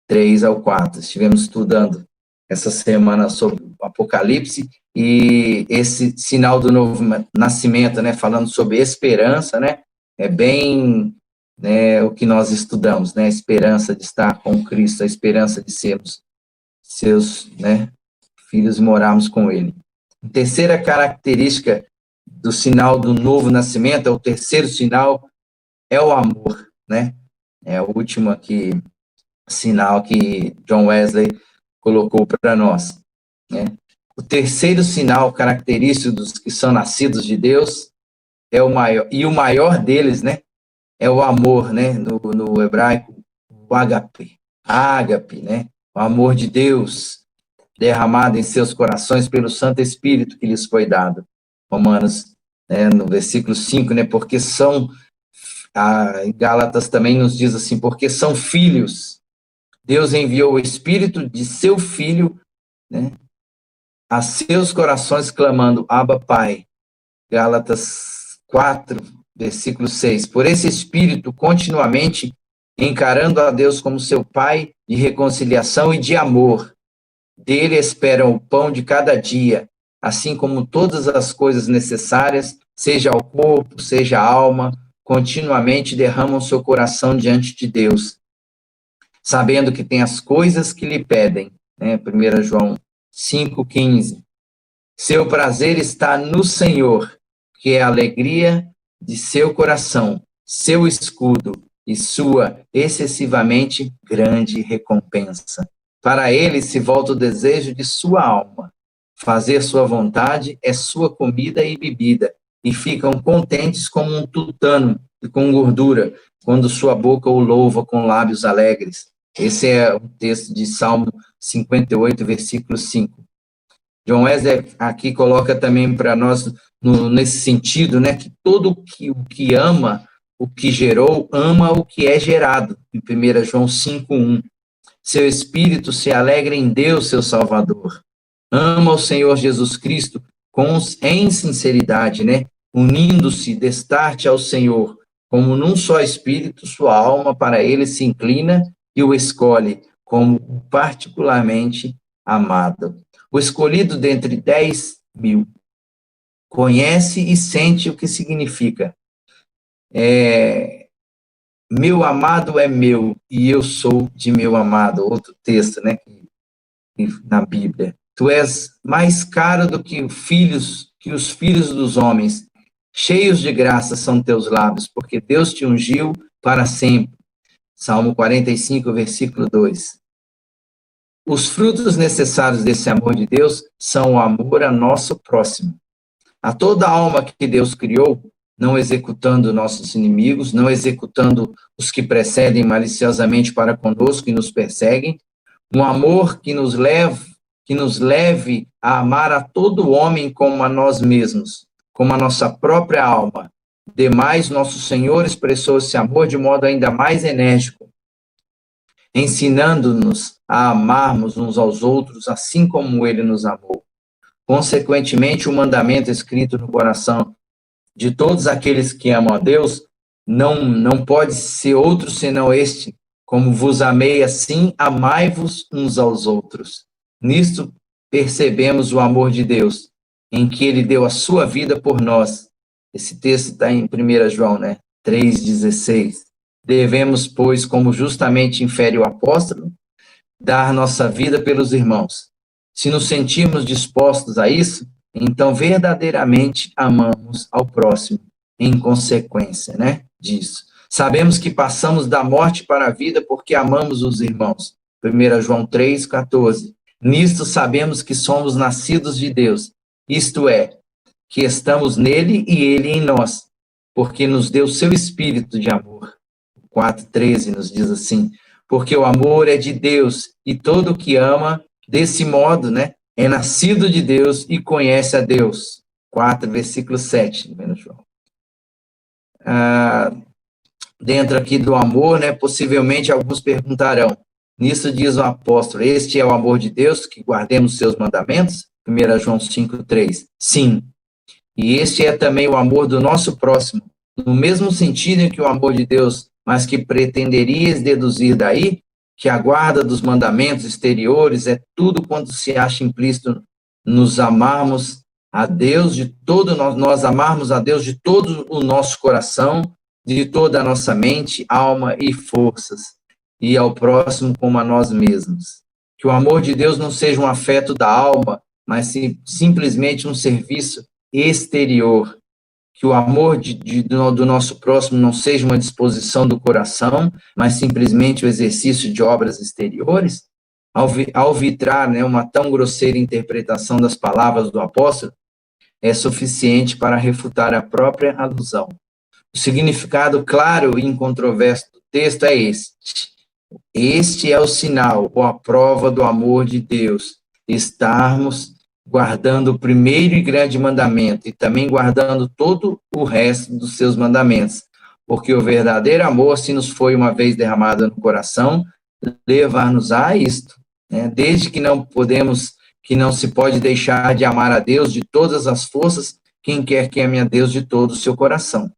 3 ao 4. Estivemos estudando essa semana sobre o Apocalipse e esse sinal do novo nascimento, né, falando sobre esperança, né, é bem, né, o que nós estudamos, né, a esperança de estar com Cristo, a esperança de sermos seus, né, filhos e morarmos com Ele. A terceira característica do sinal do novo nascimento, o terceiro sinal, é o amor, né? É o último aqui, sinal que John Wesley colocou para nós, né? O terceiro sinal característico dos que são nascidos de Deus é o maior, e o maior deles, né, é o amor, né? No hebraico, o ágape, né? O amor de Deus derramado em seus corações pelo Santo Espírito que lhes foi dado. Romanos né, no versículo 5, né, porque são, em Gálatas também nos diz assim, porque são filhos. Deus enviou o Espírito de seu Filho, né, a seus corações clamando, Abba, Pai. Gálatas 4, versículo 6. Por esse Espírito, continuamente encarando a Deus como seu Pai de reconciliação e de amor. Dele esperam o pão de cada dia, assim como todas as coisas necessárias, seja ao corpo, seja à alma, continuamente derramam seu coração diante de Deus, sabendo que tem as coisas que lhe pedem, né? 1 João 5,15. Seu prazer está no Senhor, que é a alegria de seu coração, seu escudo e sua excessivamente grande recompensa. Para ele se volta o desejo de sua alma. Fazer sua vontade é sua comida e bebida, e ficam contentes como um tutano e com gordura, quando sua boca o louva com lábios alegres. Esse é o texto de Salmo 58, versículo 5. John Wesley aqui coloca também para nós, nesse sentido, né, que todo o que ama, o que gerou, ama o que é gerado, em 1 João 5,1. Seu espírito se alegra em Deus, seu Salvador. Ama o Senhor Jesus Cristo em sinceridade, né, unindo-se, destarte ao Senhor, como num só espírito, sua alma para ele se inclina e o escolhe como particularmente amado. O escolhido dentre 10.000 conhece e sente o que significa. Meu amado é meu e eu sou de meu amado. Outro texto, né, na Bíblia. Tu és mais caro do que os filhos dos homens. Cheios de graça são teus lábios, porque Deus te ungiu para sempre. Salmo 45, versículo 2. Os frutos necessários desse amor de Deus são o amor a nosso próximo. A toda alma que Deus criou, não executando nossos inimigos, não executando os que precedem maliciosamente para conosco e nos perseguem, um amor que nos leve a amar a todo homem como a nós mesmos, como a nossa própria alma. Demais, nosso Senhor expressou esse amor de modo ainda mais enérgico, ensinando-nos a amarmos uns aos outros, assim como ele nos amou. Consequentemente, o mandamento escrito no coração de todos aqueles que amam a Deus não pode ser outro senão este: como vos amei, assim amai-vos uns aos outros. Nisto percebemos o amor de Deus, em que ele deu a sua vida por nós. Esse texto está em 1 João, 3,16. Devemos, pois, como justamente infere o apóstolo, dar nossa vida pelos irmãos. Se nos sentirmos dispostos a isso, então verdadeiramente amamos ao próximo, em consequência, disso. Sabemos que passamos da morte para a vida porque amamos os irmãos. 1 João 3,14. Nisto sabemos que somos nascidos de Deus, isto é, que estamos nele e ele em nós, porque nos deu seu espírito de amor. 4,13 nos diz assim, porque o amor é de Deus, e todo que ama, desse modo, é nascido de Deus e conhece a Deus. 4, versículo 7, João. Dentro aqui do amor, possivelmente alguns perguntarão, nisso diz o apóstolo, este é o amor de Deus, que guardemos seus mandamentos? 1 João 5,3. Sim. E este é também o amor do nosso próximo, no mesmo sentido em que o amor de Deus, mas que pretenderias deduzir daí, que a guarda dos mandamentos exteriores é tudo quanto se acha implícito nos amarmos a Deus nós amarmos a Deus de todo o nosso coração, de toda a nossa mente, alma e forças, e ao próximo como a nós mesmos. Que o amor de Deus não seja um afeto da alma, mas simplesmente um serviço exterior. Que o amor do nosso próximo não seja uma disposição do coração, mas simplesmente o exercício de obras exteriores. Ao vitrar uma tão grosseira interpretação das palavras do apóstolo, é suficiente para refutar a própria alusão. O significado claro e incontroverso do texto é este. Este é o sinal ou a prova do amor de Deus, estarmos guardando o primeiro e grande mandamento, e também guardando todo o resto dos seus mandamentos. Porque o verdadeiro amor, se nos foi uma vez derramado no coração, levar-nos a isto, né? Desde que não se pode deixar de amar a Deus de todas as forças, quem quer que ame a Deus de todo o seu coração.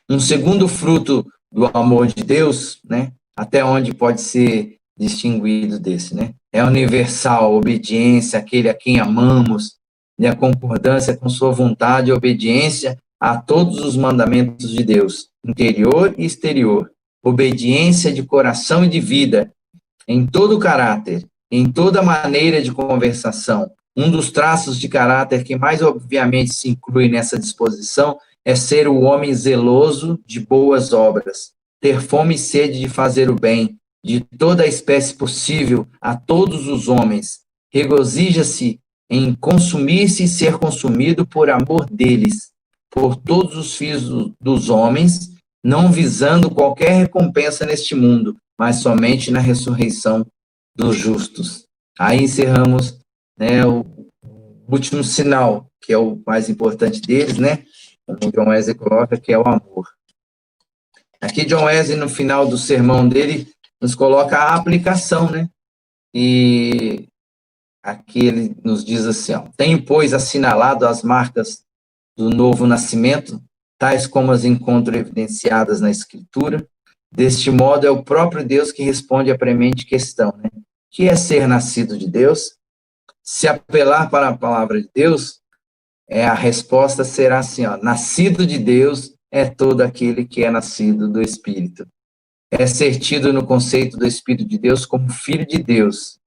Um segundo fruto do amor de Deus, né? Até onde pode ser distinguido desse, né? É universal, a obediência àquele a quem amamos, e a concordância com sua vontade e obediência a todos os mandamentos de Deus, interior e exterior. Obediência de coração e de vida, em todo o caráter, em toda maneira de conversação. Um dos traços de caráter que mais obviamente se inclui nessa disposição é ser o homem zeloso de boas obras, ter fome e sede de fazer o bem, de toda a espécie possível a todos os homens. Regozija-se em consumir-se e ser consumido por amor deles, por todos os filhos dos homens, não visando qualquer recompensa neste mundo, mas somente na ressurreição dos justos. Aí encerramos, né, o último sinal, que é o mais importante deles, né? Como John Wesley coloca, que é o amor. Aqui John Wesley, no final do sermão dele, nos coloca a aplicação, né? E aqui ele nos diz assim, ó: tenho, pois, assinalado as marcas do novo nascimento, tais como as encontro evidenciadas na Escritura. Deste modo, é o próprio Deus que responde à premente questão, né? Que é ser nascido de Deus? Se apelar para a palavra de Deus, a resposta será assim, ó: nascido de Deus é todo aquele que é nascido do Espírito. É ser tido no conceito do Espírito de Deus como filho de Deus.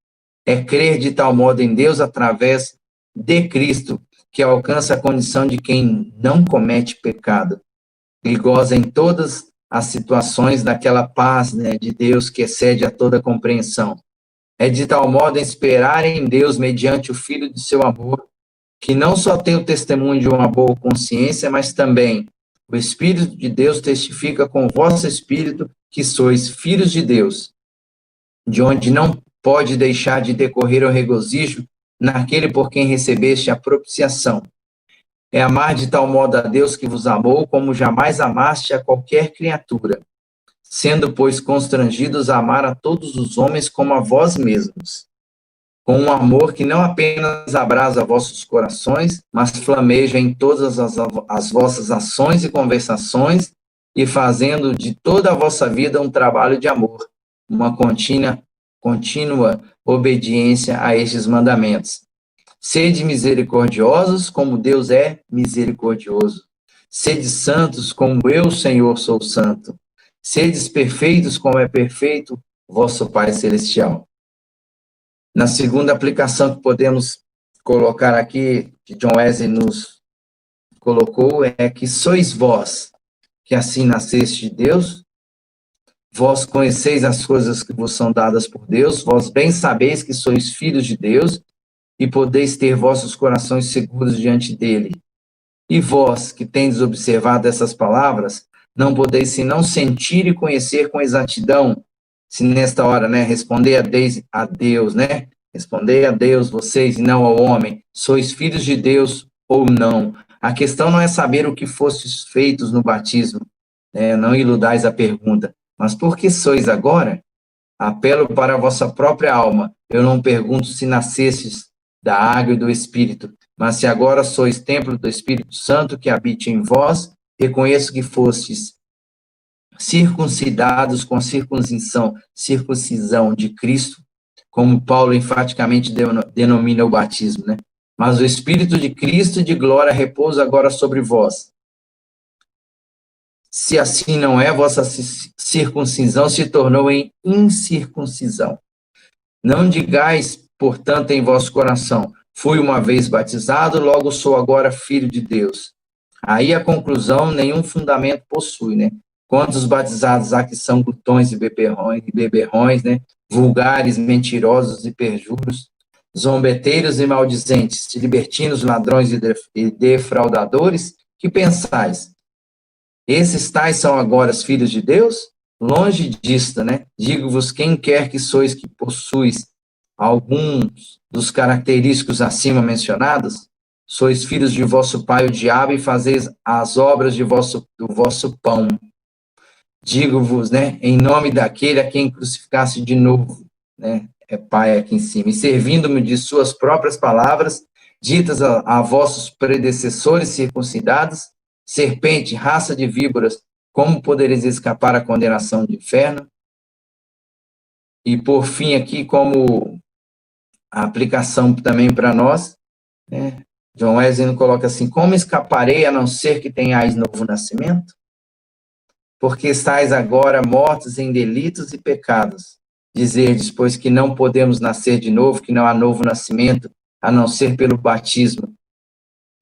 É crer de tal modo em Deus através de Cristo, que alcança a condição de quem não comete pecado e goza em todas as situações daquela paz, né, de Deus que excede a toda compreensão. É de tal modo esperar em Deus mediante o Filho de seu amor, que não só tem o testemunho de uma boa consciência, mas também o Espírito de Deus testifica com o vosso espírito que sois filhos de Deus, de onde não pode deixar de decorrer o regozijo naquele por quem recebeste a propiciação. É amar de tal modo a Deus que vos amou, como jamais amaste a qualquer criatura, sendo, pois, constrangidos a amar a todos os homens como a vós mesmos, com um amor que não apenas abrasa vossos corações, mas flameja em todas as vossas ações e conversações, e fazendo de toda a vossa vida um trabalho de amor, uma contínua obediência a estes mandamentos. Sede misericordiosos, como Deus é misericordioso. Sede santos, como eu, Senhor, sou santo. Sedes perfeitos, como é perfeito vosso Pai Celestial. Na segunda aplicação que podemos colocar aqui, que John Wesley nos colocou, é que sois vós, que assim nasceste de Deus, vós conheceis as coisas que vos são dadas por Deus, vós bem sabeis que sois filhos de Deus, e podeis ter vossos corações seguros diante dele. E vós, que tendes observado essas palavras, não podeis senão sentir e conhecer com exatidão, se nesta hora, né, responder a Deus, né, responder a Deus, vocês, e não ao homem, sois filhos de Deus ou não. A questão não é saber o que fostes feitos no batismo, né, não iludais a pergunta, mas por que sois agora? Apelo para a vossa própria alma. Eu não pergunto se nascestes da água e do Espírito, mas se agora sois templo do Espírito Santo que habite em vós, reconheço que fostes circuncidados com a circuncisão de Cristo, como Paulo enfaticamente denomina o batismo, né? Mas o Espírito de Cristo de glória repousa agora sobre vós. Se assim não é, vossa circuncisão se tornou em incircuncisão. Não digais, portanto, em vosso coração: fui uma vez batizado, logo sou agora filho de Deus. Aí a conclusão nenhum fundamento possui, né? Quantos batizados há que são glutões e beberrões, né? Vulgares, mentirosos e perjuros, zombeteiros e maldizentes, libertinos, ladrões e defraudadores? Que pensais? Esses tais são agora os filhos de Deus? Longe disto, né? Digo-vos, quem quer que sois que possuis alguns dos característicos acima mencionados? Sois filhos de vosso pai, o diabo, e fazeis as obras do vosso pão. Digo-vos, né, em nome daquele a quem crucificasse de novo, né, é pai aqui em cima, e servindo-me de suas próprias palavras, ditas a vossos predecessores circuncidados, serpente, raça de víboras, como podereis escapar à condenação do inferno? E por fim aqui, como a aplicação também para nós, né, John Wesley coloca assim: como escaparei a não ser que tenhais novo nascimento? Porque estáis agora mortos em delitos e pecados. Dizerdes, pois, que não podemos nascer de novo, que não há novo nascimento, a não ser pelo batismo.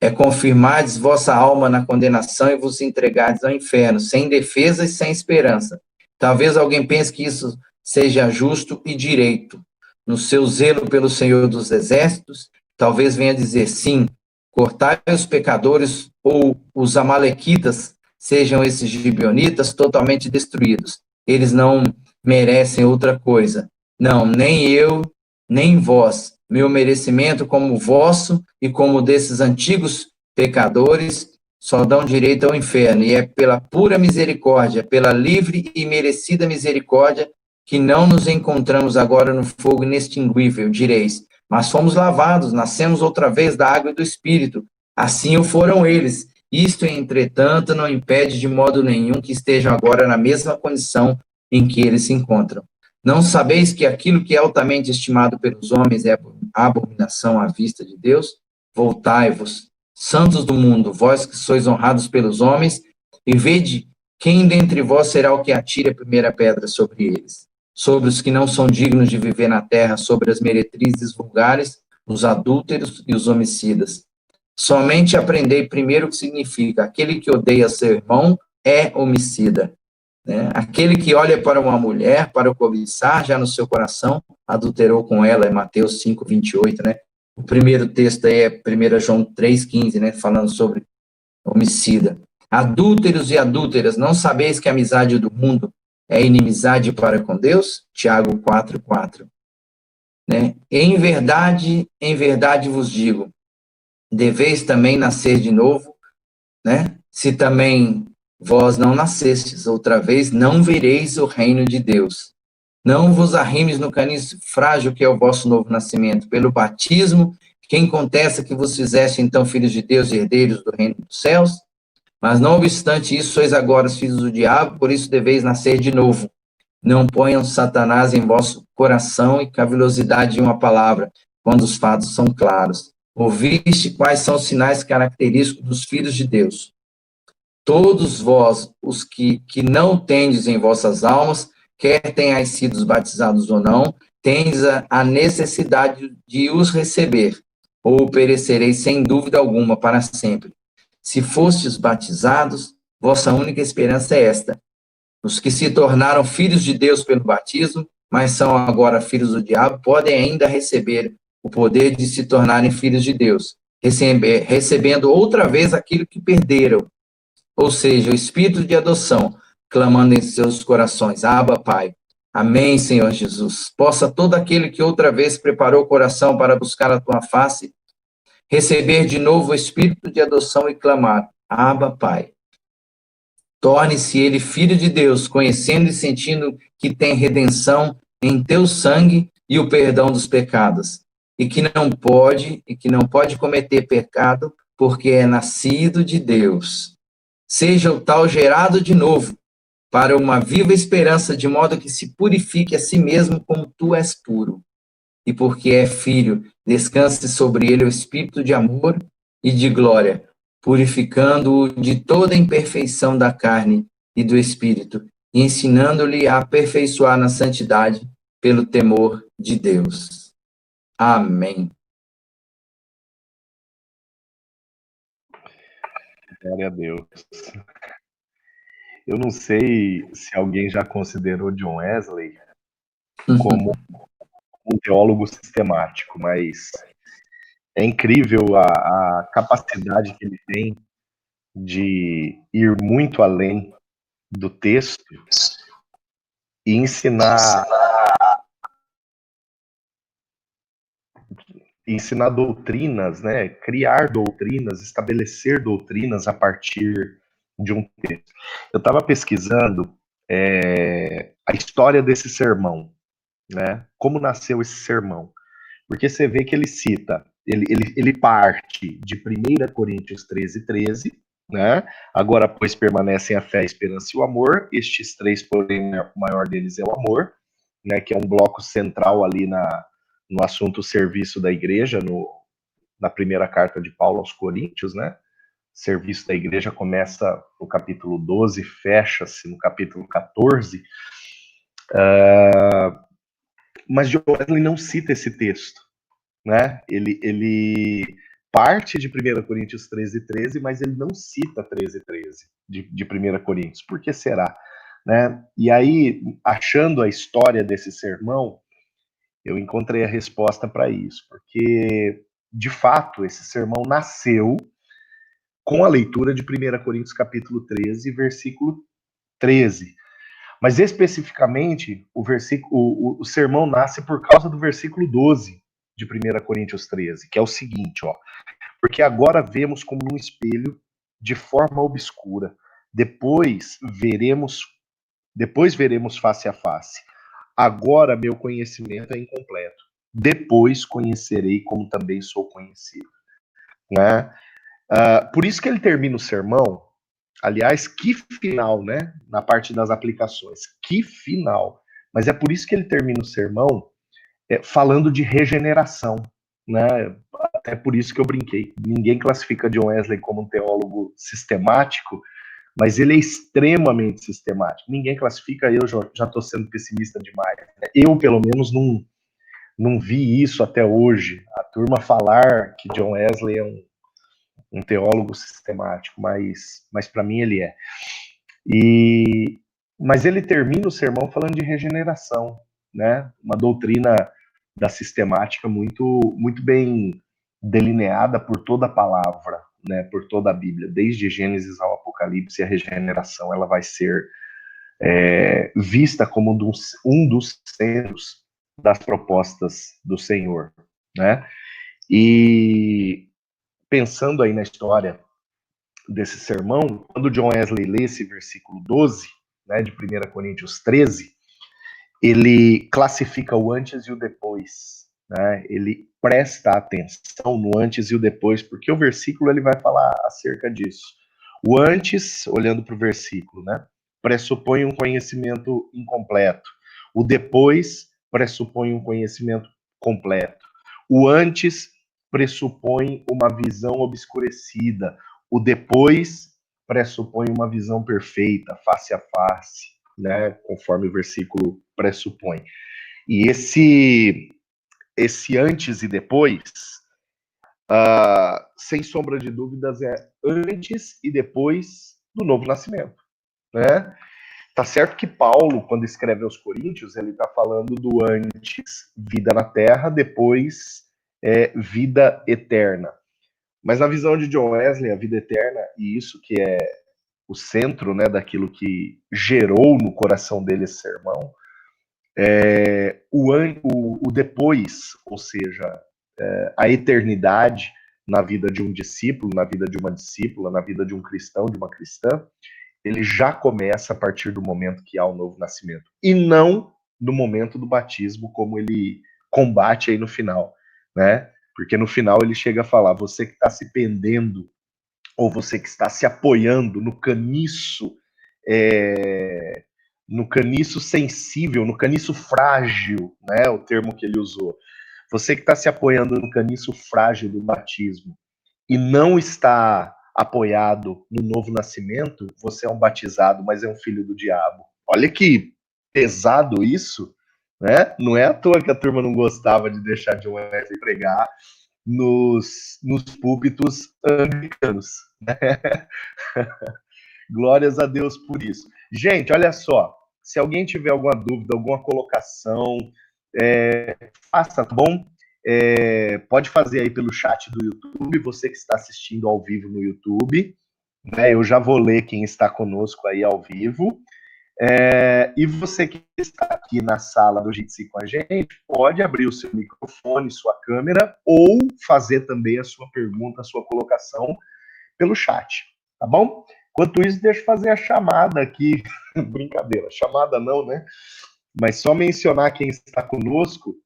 É confirmardes vossa alma na condenação e vos entregardes ao inferno, sem defesa e sem esperança. Talvez alguém pense que isso seja justo e direito. No seu zelo pelo Senhor dos Exércitos, talvez venha dizer, sim, cortai os pecadores ou os amalequitas, sejam esses gibeonitas totalmente destruídos. Eles não merecem outra coisa. Não, nem eu, nem vós. Meu merecimento como vosso e como desses antigos pecadores só dão direito ao inferno. E é pela pura misericórdia, pela livre e merecida misericórdia, que não nos encontramos agora no fogo inextinguível, direis. Mas fomos lavados, nascemos outra vez da água e do Espírito. Assim o foram eles. Isto, entretanto, não impede de modo nenhum que estejam agora na mesma condição em que eles se encontram. Não sabeis que aquilo que é altamente estimado pelos homens é abominação à vista de Deus? Voltai-vos, santos do mundo, vós que sois honrados pelos homens, e vede quem dentre vós será o que atire a primeira pedra sobre eles. Sobre os que não são dignos de viver na terra, sobre as meretrizes vulgares, os adúlteros e os homicidas. Somente aprendei primeiro o que significa: aquele que odeia seu irmão é homicida. Né? Aquele que olha para uma mulher, para o cobiçar, já no seu coração, adulterou com ela, é Mateus 5, 28, né? O primeiro texto aí é 1 João 3,15, né? Falando sobre homicida. Adúlteros e adúlteras, não sabeis que a amizade do mundo é inimizade para com Deus? Tiago 4, 4. Né? Em verdade vos digo, deveis também nascer de novo, né? Se também vós não nascestes outra vez, não vereis o reino de Deus. Não vos arrimes no caniço frágil que é o vosso novo nascimento. Pelo batismo, quem contesta que vos fizeste então filhos de Deus e herdeiros do reino dos céus? Mas não obstante isso, sois agora os filhos do diabo, por isso deveis nascer de novo. Não ponham Satanás em vosso coração e cavilosidade de uma palavra, quando os fatos são claros. Ouviste quais são os sinais característicos dos filhos de Deus. Todos vós, os que não tendes em vossas almas, quer tenhais sido batizados ou não, tendes a necessidade de os receber, ou perecereis sem dúvida alguma para sempre. Se fostes batizados, vossa única esperança é esta: os que se tornaram filhos de Deus pelo batismo, mas são agora filhos do diabo, podem ainda receber o poder de se tornarem filhos de Deus, recebendo outra vez aquilo que perderam, ou seja, o espírito de adoção, clamando em seus corações: Abba, Pai. Amém, Senhor Jesus. Possa todo aquele que outra vez preparou o coração para buscar a tua face, receber de novo o espírito de adoção e clamar: Abba, Pai. Torne-se ele filho de Deus, conhecendo e sentindo que tem redenção em teu sangue e o perdão dos pecados, e que não pode cometer pecado, porque é nascido de Deus. Seja o tal gerado de novo, para uma viva esperança, de modo que se purifique a si mesmo como tu és puro. E porque é filho, descanse sobre ele o espírito de amor e de glória, purificando-o de toda imperfeição da carne e do espírito, e ensinando-lhe a aperfeiçoar na santidade pelo temor de Deus. Amém. Glória a Deus. Eu não sei se alguém já considerou John Wesley como um teólogo sistemático, mas é incrível a capacidade que ele tem de ir muito além do texto e ensinar ensinar doutrinas, né? Criar doutrinas, estabelecer doutrinas a partir de um texto. Eu estava pesquisando a história desse sermão, né? Como nasceu esse sermão? Porque você vê que ele cita, ele parte de 1 Coríntios 13, né? Agora, pois, permanecem a fé, a esperança e o amor. Estes três, porém, o maior deles é o amor, né? Que é um bloco central ali no assunto serviço da igreja, na primeira carta de Paulo aos Coríntios, né? Serviço da igreja começa no capítulo 12, fecha-se no capítulo 14. Mas John Wesley não cita esse texto, né? Ele parte de 1 Coríntios 13, mas ele não cita 13 de 1 Coríntios. Por que será? Né? E aí, achando a história desse sermão, eu encontrei a resposta para isso, porque, de fato, esse sermão nasceu com a leitura de 1 Coríntios capítulo 13, versículo 13. Mas, especificamente, o sermão nasce por causa do versículo 12 de 1 Coríntios 13, que é o seguinte, ó. Porque agora vemos como num espelho, de forma obscura. Depois veremos face a face. Agora meu conhecimento é incompleto. Depois conhecerei como também sou conhecido. Né? Por isso que ele termina o sermão, aliás, que final, né? Na parte das aplicações, que final. Mas é por isso que ele termina o sermão falando de regeneração, né? Até por isso que eu brinquei. Ninguém classifica John Wesley como um teólogo sistemático, mas ele é extremamente sistemático. Ninguém classifica, eu já estou sendo pessimista demais. Né? Eu, pelo menos, não vi isso até hoje. A turma falar que John Wesley é um teólogo sistemático, mas para mim ele é. Mas ele termina o sermão falando de regeneração, né? Uma doutrina da sistemática muito bem delineada por toda a palavra, né? Por toda a Bíblia, desde Gênesis ao Apocalipse, a regeneração ela vai ser vista como um dos centros das propostas do Senhor, né? E pensando aí na história desse sermão, quando John Wesley lê esse versículo 12, né, de 1 Coríntios 13, ele classifica o antes e o depois, né? Ele presta atenção no antes e o depois, porque o versículo ele vai falar acerca disso. O antes, olhando para o versículo, né, pressupõe um conhecimento incompleto. O depois pressupõe um conhecimento completo. O antes pressupõe uma visão obscurecida. O depois pressupõe uma visão perfeita, face a face, né, conforme o versículo pressupõe. E esse antes e depois, sem sombra de dúvidas, é antes e depois do novo nascimento, né? Tá certo que Paulo, quando escreve aos Coríntios, ele está falando do antes, vida na terra, depois vida eterna. Mas na visão de John Wesley, a vida eterna, e isso que é o centro, né, daquilo que gerou no coração dele esse sermão, o depois, ou seja, a eternidade na vida de um discípulo, na vida de uma discípula, na vida de um cristão, de uma cristã, ele já começa a partir do momento que há o novo nascimento, e não no momento do batismo, como ele combate aí no final, né? Porque no final ele chega a falar, você que está se pendendo, ou você que está se apoiando no caniço sensível, no caniço frágil, né? O termo que ele usou. Você que está se apoiando no caniço frágil do batismo e não está apoiado no novo nascimento, você é um batizado, mas é um filho do diabo. Olha que pesado isso, né? Não é à toa que a turma não gostava de deixar John Wesley pregar nos púlpitos anglicanos, né? Glórias a Deus por isso. Gente, olha só, se alguém tiver alguma dúvida, alguma colocação, faça, tá bom? Pode fazer aí pelo chat do YouTube, você que está assistindo ao vivo no YouTube, né? Eu já vou ler quem está conosco aí ao vivo. E você que está aqui na sala do Jitsi com a gente, pode abrir o seu microfone, sua câmera, ou fazer também a sua pergunta, a sua colocação pelo chat, tá bom? Enquanto isso, deixa eu fazer a chamada aqui. Brincadeira, chamada não, né? Mas só mencionar quem está conosco.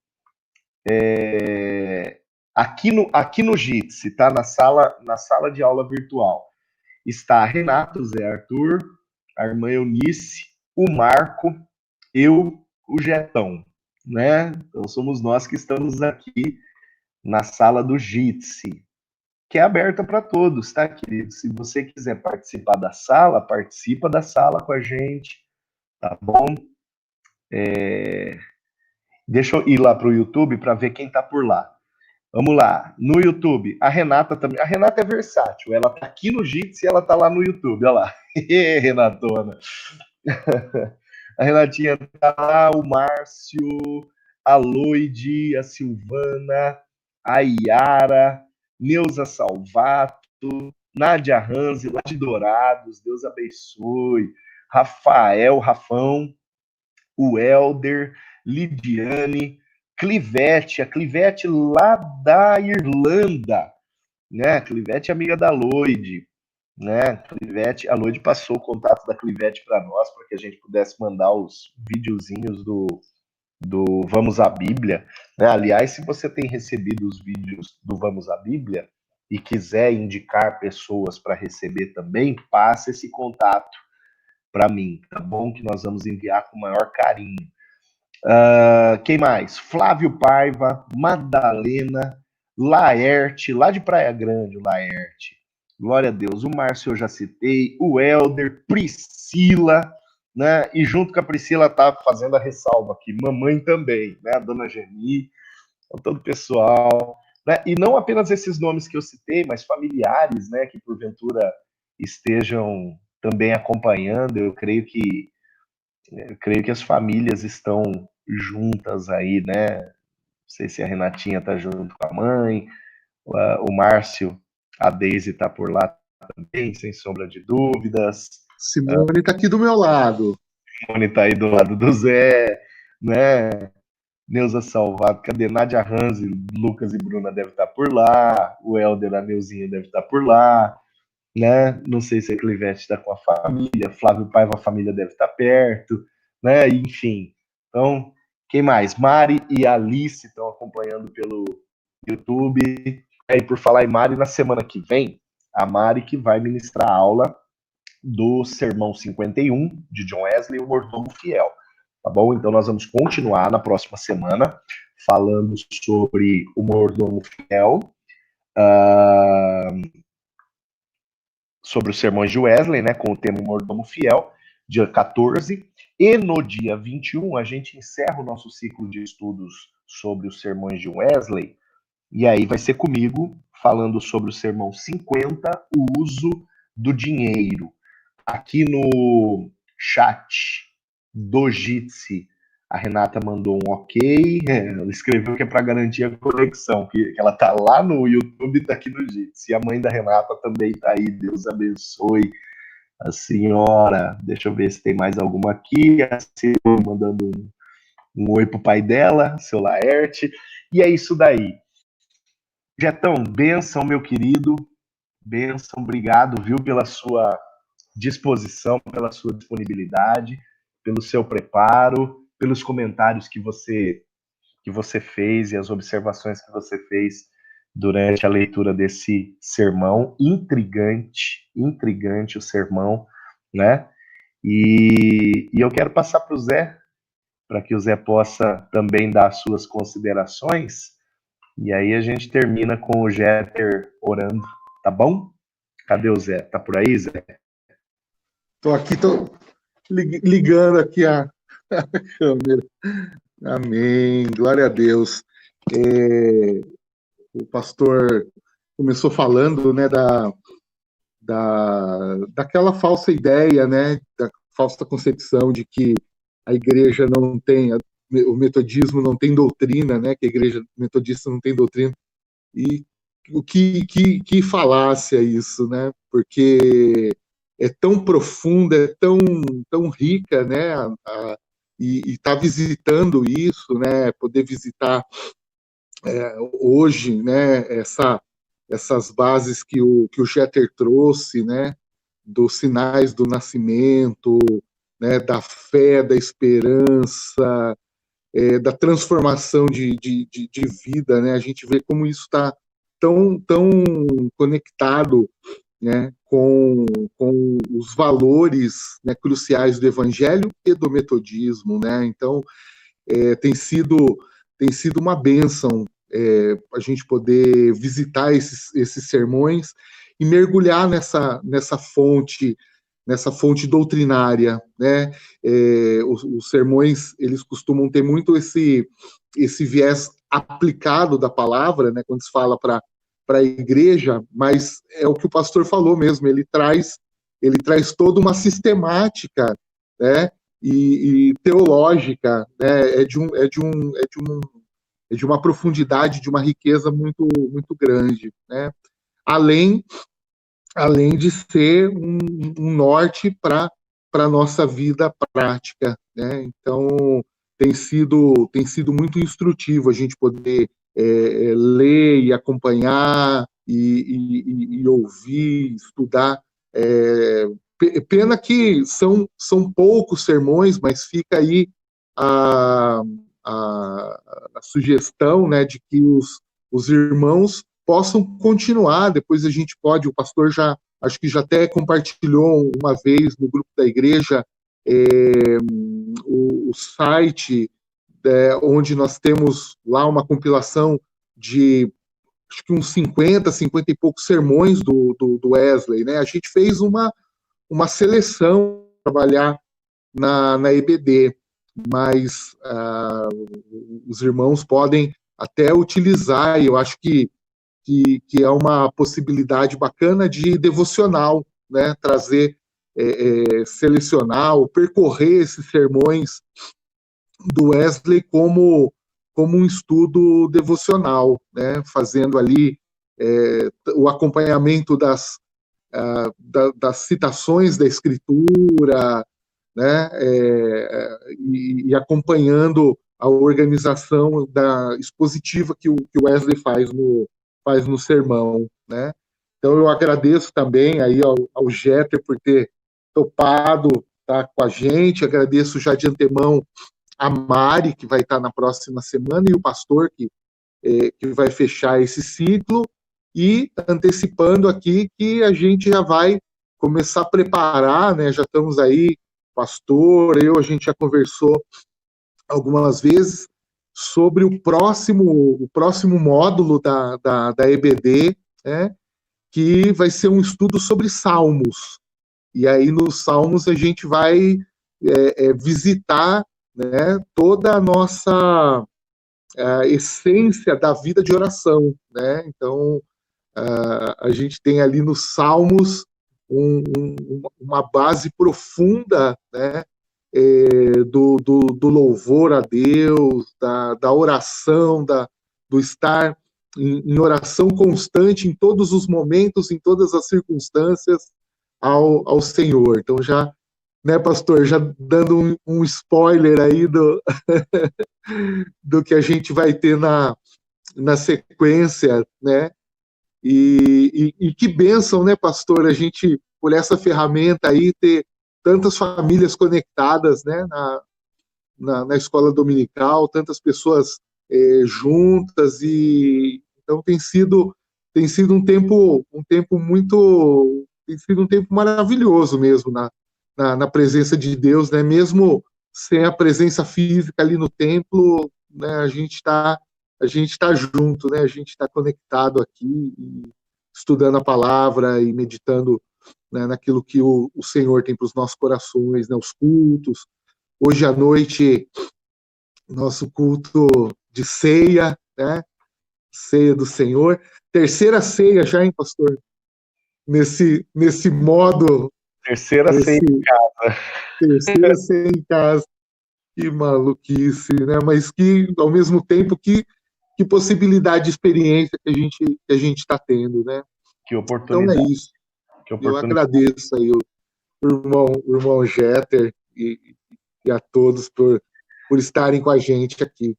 Aqui no Jitsi, tá? Na sala de aula virtual, está Renato, Zé Arthur, a irmã Eunice, o Marco, eu, o Jetão, né? Então somos nós que estamos aqui na sala do Jitsi, que é aberta para todos, tá, querido? Se você quiser participar da sala, participa da sala com a gente, tá bom? Deixa eu ir lá para o YouTube para ver quem está por lá. Vamos lá, no YouTube, a Renata também. A Renata é versátil, ela tá aqui no Jitsi e ela tá lá no YouTube, olha lá. Renatona. A Renatinha tá lá, o Márcio, a Loide, a Silvana, a Iara, Neuza Salvato, Nádia Ranzi, lá de Dourados, Deus abençoe. Rafael, Rafão, o Helder, Lidiane, Clivete, a Clivete lá da Irlanda, né? A Clivete é amiga da Loide, né? Clivete, a Loide passou o contato da Clivete para nós, para que a gente pudesse mandar os videozinhos do Vamos à Bíblia, né? Aliás, se você tem recebido os vídeos do Vamos à Bíblia e quiser indicar pessoas para receber também, passe esse contato para mim, tá bom? Que nós vamos enviar com o maior carinho. Quem mais? Flávio Paiva, Madalena, Laerte, lá de Praia Grande, o Laerte. Glória a Deus. O Márcio eu já citei, o Helder, Priscila, né? E junto com a Priscila tá fazendo a ressalva aqui, mamãe também, né? A dona Geni, todo o pessoal, né? E não apenas esses nomes que eu citei, mas familiares, né? Que porventura estejam também acompanhando. Eu creio que as famílias estão juntas aí, né? Não sei se a Renatinha tá junto com a mãe, o Márcio, a Deise tá por lá também, sem sombra de dúvidas. Simone tá aqui do meu lado. Simone tá aí do lado do Zé, né? Neuza Salvato, cadê? Nádia Ranzi, Lucas e Bruna devem estar por lá, o Helder, a Neuzinha deve estar por lá, né? Não sei se a Clivete está com a família, Flávio Paiva, a família deve estar perto, né? Enfim. Então, quem mais? Mari e Alice estão acompanhando pelo YouTube. E por falar em Mari, na semana que vem, a Mari que vai ministrar a aula do Sermão 51 de John Wesley, o Mordomo Fiel. Tá bom? Então nós vamos continuar na próxima semana falando sobre o Mordomo Fiel, sobre os sermões de Wesley, né, com o tema Mordomo Fiel, dia 14, e no dia 21 a gente encerra o nosso ciclo de estudos sobre os sermões de Wesley, e aí vai ser comigo falando sobre o sermão 50, o uso do dinheiro. Aqui no chat do Jitsi, a Renata mandou um ok, ela escreveu que é para garantir a conexão, que ela tá lá no YouTube e tá aqui no Jitsi. E a mãe da Renata também tá aí, Deus abençoe a senhora. Deixa eu ver se tem mais alguma aqui. A Silvia mandando um oi pro pai dela, seu Laerte. E é isso daí. Jetão, benção, meu querido. Benção, obrigado, viu, pela sua disposição, pela sua disponibilidade, pelo seu preparo, pelos comentários que você fez e as observações que você fez durante a leitura desse sermão. Intrigante o sermão, né? E eu quero passar para o Zé, para que o Zé possa também dar as suas considerações, e aí a gente termina com o Jeter orando, tá bom? Cadê o Zé? Tá por aí, Zé? Tô aqui, tô ligando aqui a câmera. Amém, glória a Deus. O pastor começou falando, né, daquela falsa ideia, né, da falsa concepção de que a igreja não tem, o metodismo não tem doutrina, né, que a igreja metodista não tem doutrina. E o que falácia isso, né, porque tão profunda, é tão rica, né? E estar visitando isso, né? Poder visitar hoje, né? Essas bases que o Jeter trouxe, né? Dos sinais do nascimento, né? Da fé, da esperança, da transformação de vida, né? A gente vê como isso está tão conectado, né, com os valores, né, cruciais do Evangelho e do metodismo, né? Então, tem sido uma bênção a gente poder visitar esses sermões e mergulhar nessa fonte doutrinária, né? Os sermões, eles costumam ter muito esse viés aplicado da palavra, né? Quando se fala para a igreja, mas é o que o pastor falou mesmo, ele traz toda uma sistemática, né? E teológica, né? É de uma profundidade, de uma riqueza muito grande, né? Além de ser um norte para a nossa vida prática, né? Então, tem sido muito instrutivo a gente poder ler e acompanhar e ouvir, estudar. Pena que são poucos sermões, mas fica aí a, a sugestão, né, de que os irmãos possam continuar. Depois a gente pode, o pastor acho que já até compartilhou uma vez no grupo da igreja o site onde nós temos lá uma compilação de acho que uns 50 e poucos sermões do Wesley, né? A gente fez uma seleção para trabalhar na EBD, mas os irmãos podem até utilizar, e eu acho que é uma possibilidade bacana de devocional, né? Trazer, selecionar ou percorrer esses sermões do Wesley como um estudo devocional, né? Fazendo ali o acompanhamento das citações da Escritura, né? E acompanhando a organização expositiva que o Wesley faz no sermão, né? Então eu agradeço também aí ao Jeter por ter topado estar com a gente, agradeço já de antemão a Mari, que vai estar na próxima semana, e o pastor que vai fechar esse ciclo, e antecipando aqui que a gente já vai começar a preparar, né? Já estamos aí, pastor, a gente já conversou algumas vezes sobre o próximo módulo da EBD, né? Que vai ser um estudo sobre Salmos. E aí nos Salmos a gente vai visitar, né, toda a nossa essência da vida de oração, né? Então, a gente tem ali nos Salmos uma base profunda, né, do louvor a Deus, da oração, do estar em oração constante em todos os momentos, em todas as circunstâncias ao Senhor. Então, já, né, pastor, já dando um spoiler aí do que a gente vai ter na sequência, né? E que bênção, né, pastor, a gente, por essa ferramenta aí, ter tantas famílias conectadas, né, na escola dominical, tantas pessoas juntas, e então tem sido um tempo muito, tem sido um tempo maravilhoso mesmo na presença de Deus, né, mesmo sem a presença física ali no templo, né, a gente está junto, né, a gente está conectado aqui, estudando a palavra e meditando, né, naquilo que o Senhor tem para os nossos corações, né, os cultos. Hoje à noite, nosso culto de ceia, né, ceia do Senhor. Terceira ceia já, hein, pastor? Nesse modo... Terceira ceia em casa. Terceira ceia em casa. Que maluquice, né? Mas que, ao mesmo tempo, que possibilidade de experiência que a gente está tendo, né? Que oportunidade. Então é isso. Eu agradeço aí o irmão Jeter e a todos por estarem com a gente aqui.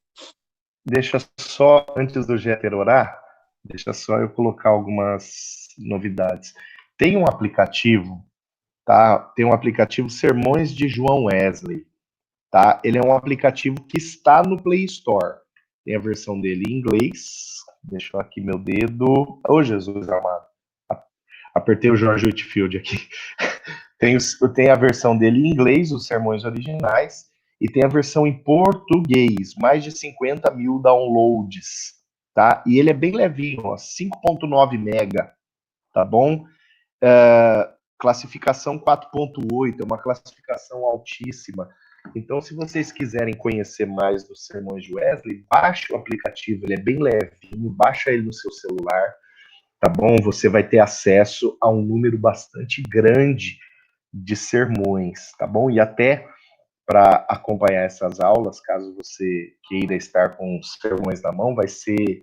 Deixa só, antes do Jeter orar, deixa só eu colocar algumas novidades. Tem um aplicativo, tá? Tem um aplicativo Sermões de João Wesley, tá? Ele é um aplicativo que está no Play Store. Tem a versão dele em inglês. Deixa eu aqui meu dedo. Oh, Jesus amado. Apertei o George Whitfield aqui. Tem a versão dele em inglês, os sermões originais, e tem a versão em português, mais de 50 mil downloads, tá? E ele é bem levinho, ó, 5.9 mega, tá bom? Classificação 4.8, é uma classificação altíssima. Então, se vocês quiserem conhecer mais dos sermões de Wesley, baixe o aplicativo, ele é bem levinho, baixa ele no seu celular, tá bom? Você vai ter acesso a um número bastante grande de sermões, tá bom? E até para acompanhar essas aulas, caso você queira estar com os sermões na mão, vai ser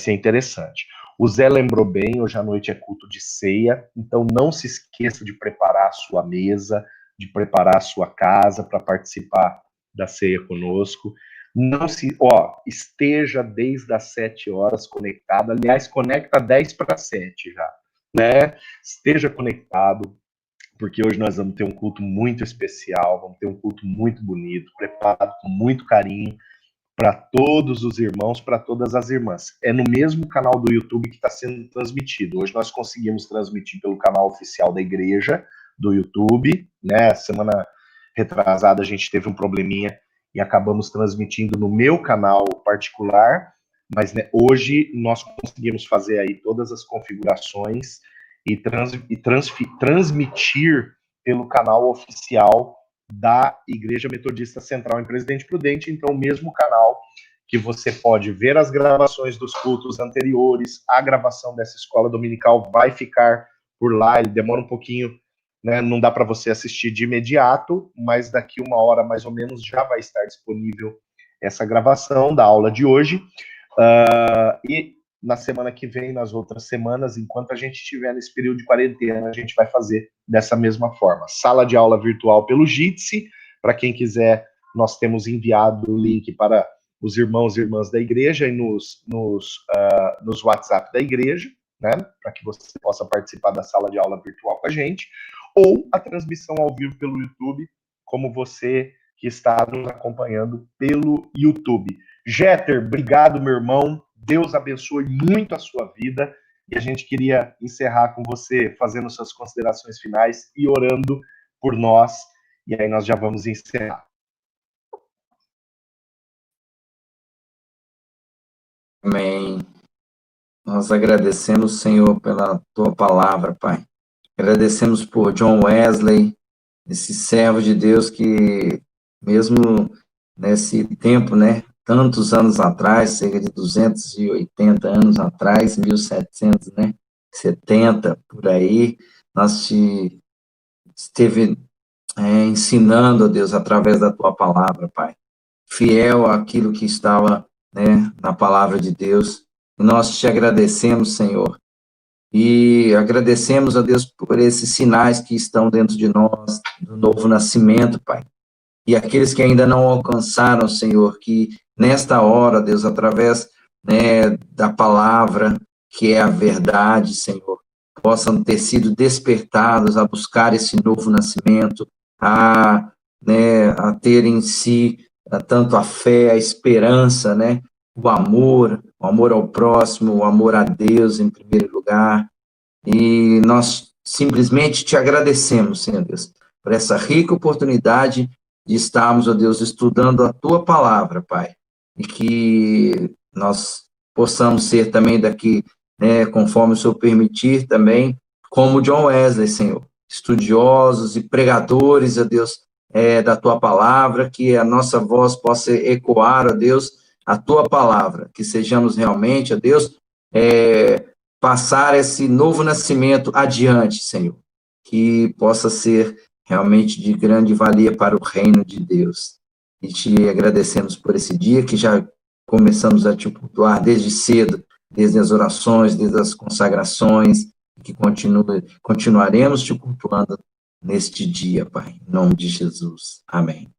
interessante. O Zé lembrou bem, hoje à noite é culto de ceia, então não se esqueça de preparar a sua mesa, de preparar a sua casa para participar da ceia conosco. Não se, esteja desde as 7 horas conectado, aliás, conecta 10 para 7 já, né? Esteja conectado, porque hoje nós vamos ter um culto muito especial, vamos ter um culto muito bonito, preparado com muito carinho para todos os irmãos, para todas as irmãs. É no mesmo canal do YouTube que está sendo transmitido. Hoje nós conseguimos transmitir pelo canal oficial da igreja do YouTube, né? Semana retrasada a gente teve um probleminha e acabamos transmitindo no meu canal particular, mas né, hoje nós conseguimos fazer aí todas as configurações e transmitir pelo canal oficial da Igreja Metodista Central em Presidente Prudente, então o mesmo canal que você pode ver as gravações dos cultos anteriores, a gravação dessa escola dominical vai ficar por lá, ele demora um pouquinho, né, não dá para você assistir de imediato, mas daqui 1 hora mais ou menos já vai estar disponível essa gravação da aula de hoje, e na semana que vem, nas outras semanas, enquanto a gente estiver nesse período de quarentena, a gente vai fazer dessa mesma forma. Sala de aula virtual pelo Jitsi, para quem quiser, nós temos enviado o link para os irmãos e irmãs da igreja e nos WhatsApp da igreja, né, para que você possa participar da sala de aula virtual com a gente, ou a transmissão ao vivo pelo YouTube, como você que está nos acompanhando pelo YouTube. Jeter, obrigado, meu irmão. Deus abençoe muito a sua vida. E a gente queria encerrar com você fazendo suas considerações finais e orando por nós. E aí nós já vamos encerrar. Amém. Nós agradecemos, Senhor, pela tua palavra, Pai. Agradecemos por John Wesley, esse servo de Deus que, mesmo nesse tempo, né, tantos anos atrás, cerca de 280 anos atrás, 1700, né, 70, por aí, nós te esteve ensinando, ó Deus, através da tua palavra, Pai. Fiel àquilo que estava, né, na palavra de Deus. E nós te agradecemos, Senhor. E agradecemos a Deus por esses sinais que estão dentro de nós, do novo nascimento, Pai. E aqueles que ainda não alcançaram, Senhor, que nesta hora, Deus, através, né, da palavra, que é a verdade, Senhor, possam ter sido despertados a buscar esse novo nascimento, né, a ter em si tanto a fé, a esperança, né, o amor ao próximo, o amor a Deus em primeiro lugar. E nós simplesmente te agradecemos, Senhor Deus, por essa rica oportunidade de estarmos, ó Deus, estudando a tua palavra, Pai, e que nós possamos ser também daqui, né, conforme o Senhor permitir também, como John Wesley, Senhor, estudiosos e pregadores, ó Deus, da tua palavra, que a nossa voz possa ecoar, ó Deus, a tua palavra, que sejamos realmente, ó Deus, passar esse novo nascimento adiante, Senhor, que possa ser realmente de grande valia para o reino de Deus. E te agradecemos por esse dia, que já começamos a te cultuar desde cedo, desde as orações, desde as consagrações, que continuaremos te cultuando neste dia, Pai. Em nome de Jesus. Amém.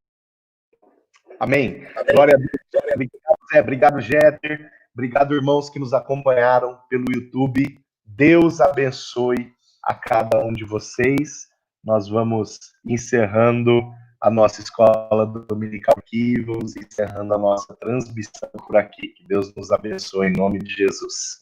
Amém. Glória a Deus. Obrigado, Zé. Obrigado, Jeter. Obrigado, irmãos que nos acompanharam pelo YouTube. Deus abençoe a cada um de vocês. Nós vamos encerrando a nossa escola dominical aqui, vamos encerrando a nossa transmissão por aqui. Que Deus nos abençoe em nome de Jesus.